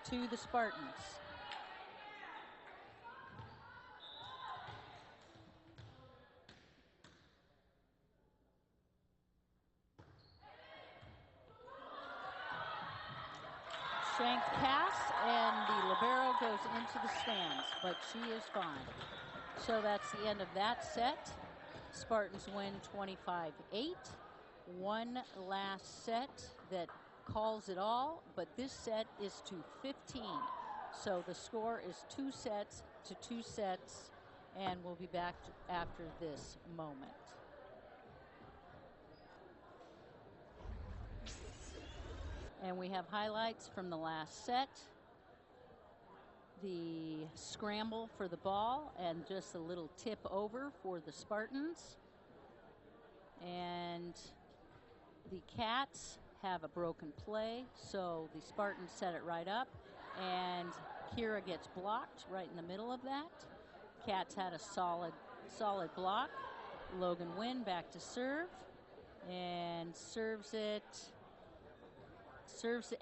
to the Spartans. Shanked pass, and the libero goes into the stands, but she is fine. So that's the end of that set. Spartans win 25-8. One last set that calls it all, but this set is to 15. So the score is 2 sets to 2 sets, and we'll be back after this moment. And we have highlights from the last set. The scramble for the ball and just a little tip over for the Spartans. And the Cats have a broken play, so the Spartans set it right up, and Kira gets blocked right in the middle of that. Cats had a solid block. Logan Wynn back to serve, and serves the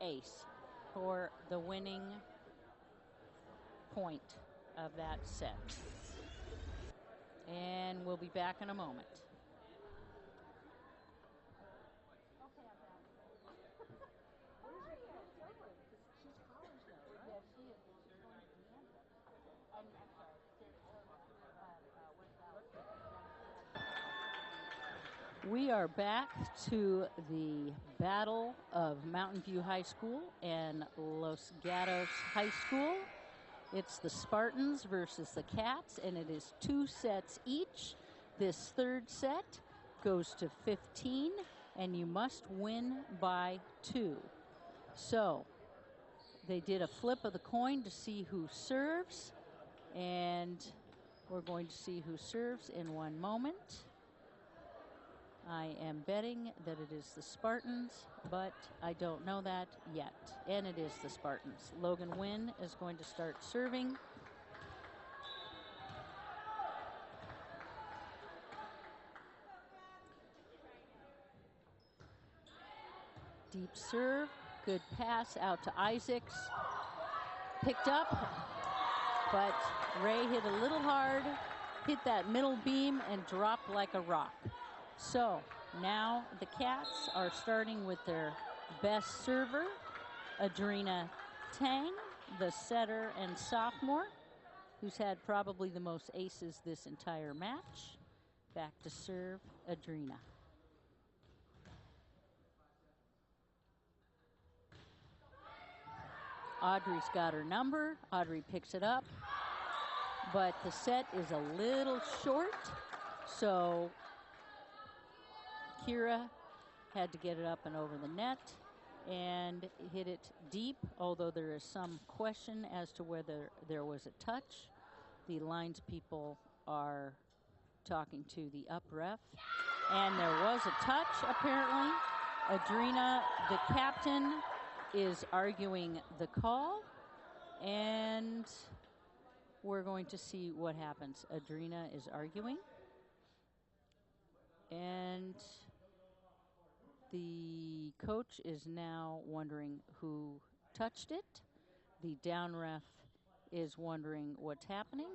ace for the winning point of that set. And we'll be back in a moment. We are back to the battle of Mountain View High School and Los Gatos High School. It's the Spartans versus the Cats, and it is 2 sets each. This third set goes to 15, and you must win by 2. So they did a flip of the coin to see who serves, and we're going to see who serves in one moment. I am betting that it is the Spartans, but I don't know that yet. And it is the Spartans. Logan Wynn is going to start serving. Deep serve, good pass out to Isaacs. Picked up, but Ray hit a little hard, hit that middle beam, and dropped like a rock. So now the Cats are starting with their best server, Adrina Tang, the setter and sophomore, who's had probably the most aces this entire match. Back to serve, Adrina. Audrey's got her number. Audrey picks it up, but the set is a little short, so Kira had to get it up and over the net and hit it deep, although there is some question as to whether there was a touch. The lines people are talking to the up ref, and there was a touch apparently. Adrina, the captain, is arguing the call, and we're going to see what happens. Adrina is arguing, and the coach is now wondering who touched it. The down ref is wondering what's happening,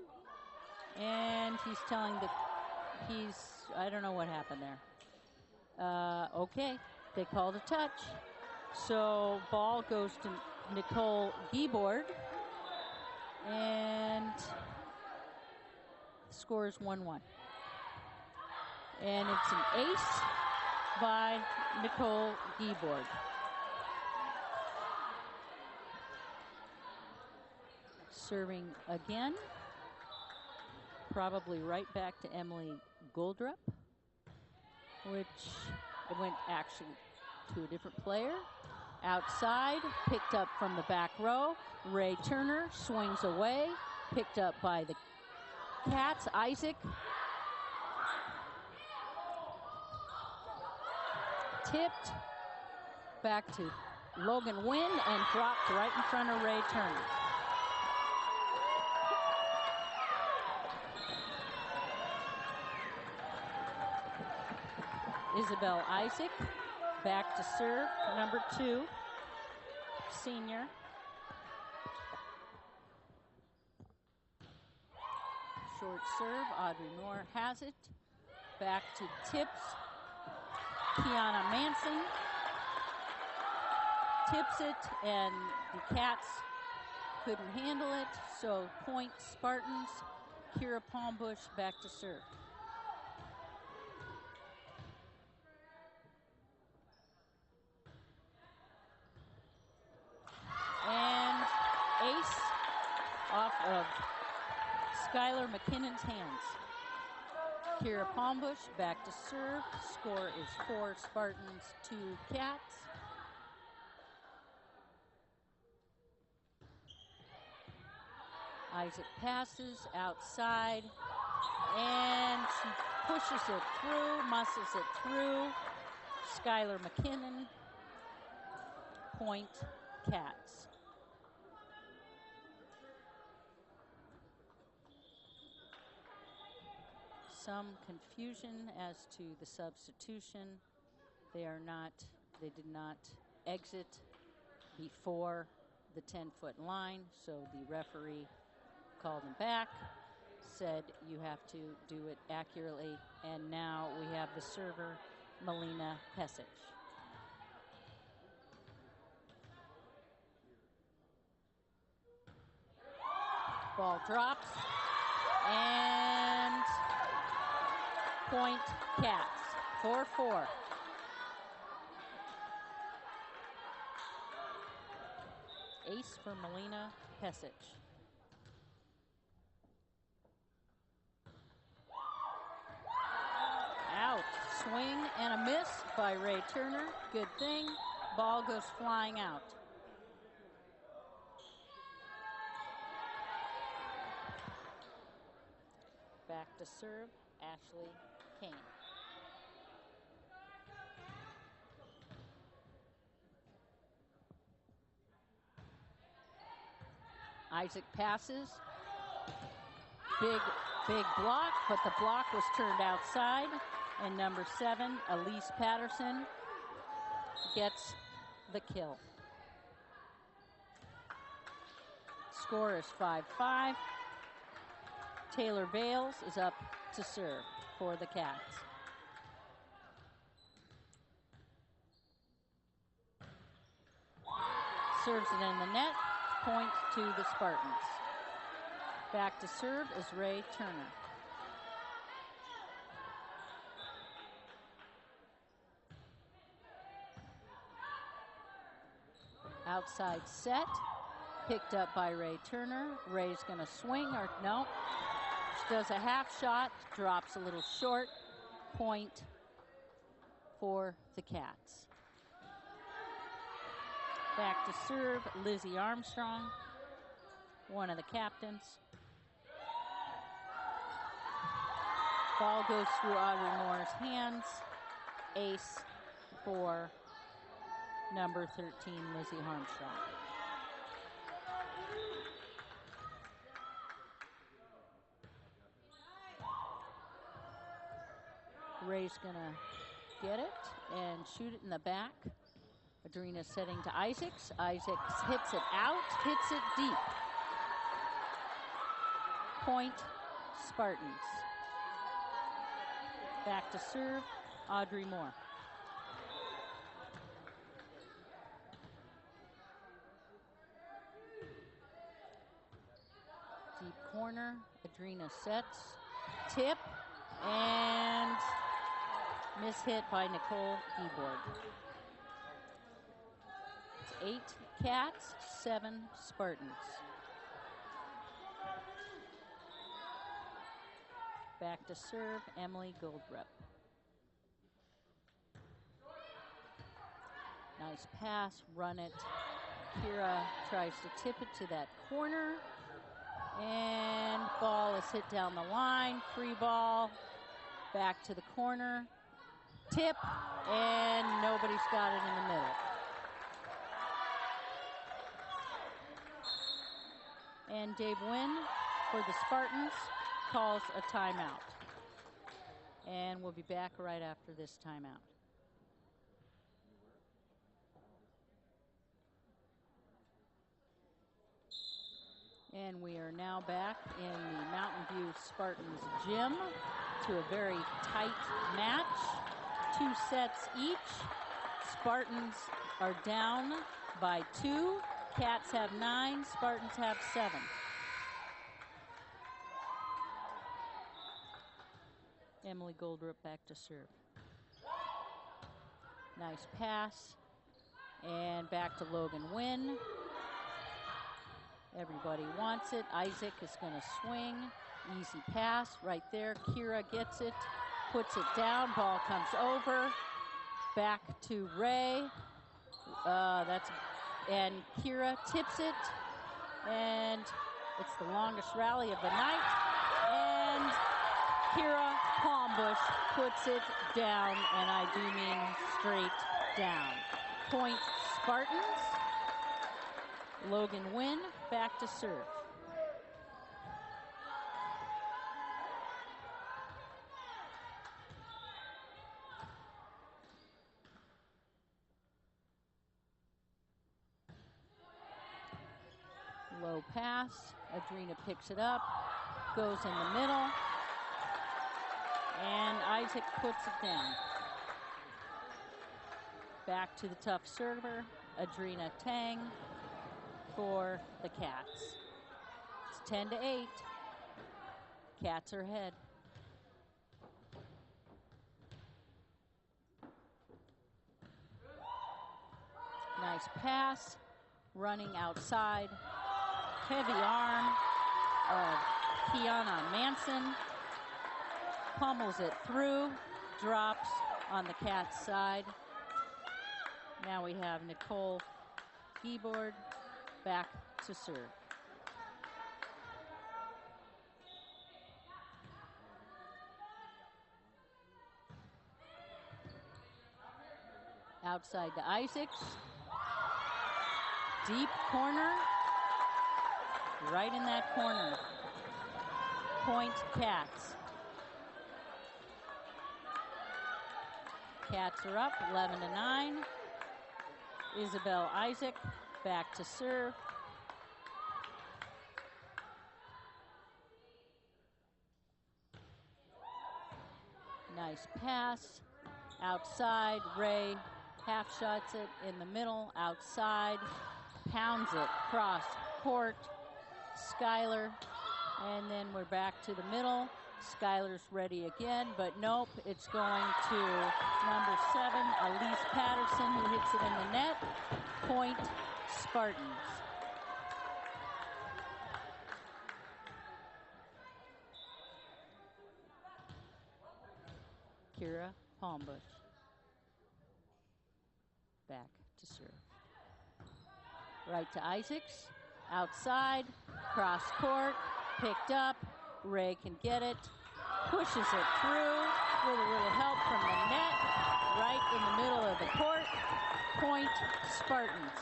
and he's telling I don't know what happened there. Okay, they called a touch. So ball goes to Nicole Giebord, and the score is 1-1. And it's an ace by Nicole Giebord. Serving again, probably right back to Emily Goldrup, which it went actually to a different player. Outside, picked up from the back row. Ray Turner swings away, picked up by the Cats. Isaac tipped back to Logan Wynn and dropped right in front of Ray Turner. Isabel Isaac back to serve, number 2, senior. Short serve, Audrey Moore has it. Back to tips, Kiana Manson tips it, and the Cats couldn't handle it, so point Spartans. Kira Palmbush back to serve. And ace off of Skylar McKinnon's hands. Kira Palmbush back to serve. Score is 4 Spartans, 2 Cats. Isaac passes outside, and she pushes it through, muscles it through. Skylar McKinnon, point Cats. Some confusion as to the substitution. They did not exit before the 10-foot line, so the referee called them back, said you have to do it accurately, and now we have the server, Melina Pesic. Ball drops, and point Cats, 4-4. Ace for Melina Pesic. Out, swing and a miss by Ray Turner. Good thing, ball goes flying out. Back to serve, Ashley Kane. Isaac passes. Big block, but the block was turned outside. And number 7, Elise Patterson, gets the kill. Score is 5-5. Taylor Bales is up to serve for the Cats. Serves it in the net, point to the Spartans. Back to serve is Ray Turner. Outside set, Picked up by Ray Turner. Ray's gonna swing, or no. She does a half shot, drops a little short. Point for the Cats. Back to serve, Lizzie Armstrong, one of the captains. Ball goes through Audrey Moore's hands. Ace for number 13, Lizzie Armstrong. Ray's gonna get it and shoot it in the back. Adrina setting to Isaacs. Isaacs hits it out, hits it deep. Point, Spartans. Back to serve, Audrey Moore. Deep corner, Adrina sets, tip, and mishit by Nicole Giebord. It's 8 Cats, 7 Spartans. Back to serve, Emily Goldrup. Nice pass, run it. Kira tries to tip it to that corner. And ball is hit down the line, free ball. Back to the corner, tip, and nobody's got it in the middle. And Dave Wynn for the Spartans calls a timeout. And we'll be back right after this timeout. And we are now back in the Mountain View Spartans gym to a very tight match. 2 sets each. Spartans are down by 2. Cats have 9, Spartans have 7. Emily Goldrup back to serve. Nice pass. And back to Logan Wynn. Everybody wants it. Isaac is going to swing. Easy pass right there. Kira gets it, puts it down. Ball comes over. Back to Ray. And Kira tips it. And it's the longest rally of the night. And Kira Palmbush puts it down, and I do mean straight down. Point, Spartans. Logan Wynn back to serve. Low pass. Adrina picks it up, goes in the middle, and Isaac puts it down. Back to the tough server, Adrina Tang for the Cats. It's 10-8. Cats are ahead. Nice pass, running outside. Heavy arm of Kiana Manson. Pummels it through, drops on the Cats' side. Now we have Nicole Giebord back to serve. Outside to Isaacs. Deep corner. Right in that corner. Point, Cats. Cats are up 11-9. Isabel Isaac back to serve. Nice pass. Outside, Ray half shots it in the middle, outside, pounds it, cross court, Skylar, and then we're back to the middle. Skylar's ready again, but nope, it's going to number 7, Elise Patterson, who hits it in the net. Point, Spartans. Kira Palmbush. Back to serve. Right to Isaacs. Outside. Cross court. Picked up. Ray can get it. Pushes it through with a little help from the net. Right in the middle of the court. Point Spartans.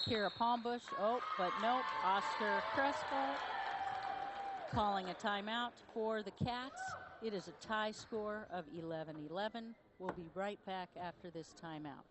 Kira Palmbush. Oh, but nope. Oscar Crespo calling a timeout for the Cats. It is a tie score of 11-11. We'll be right back after this timeout.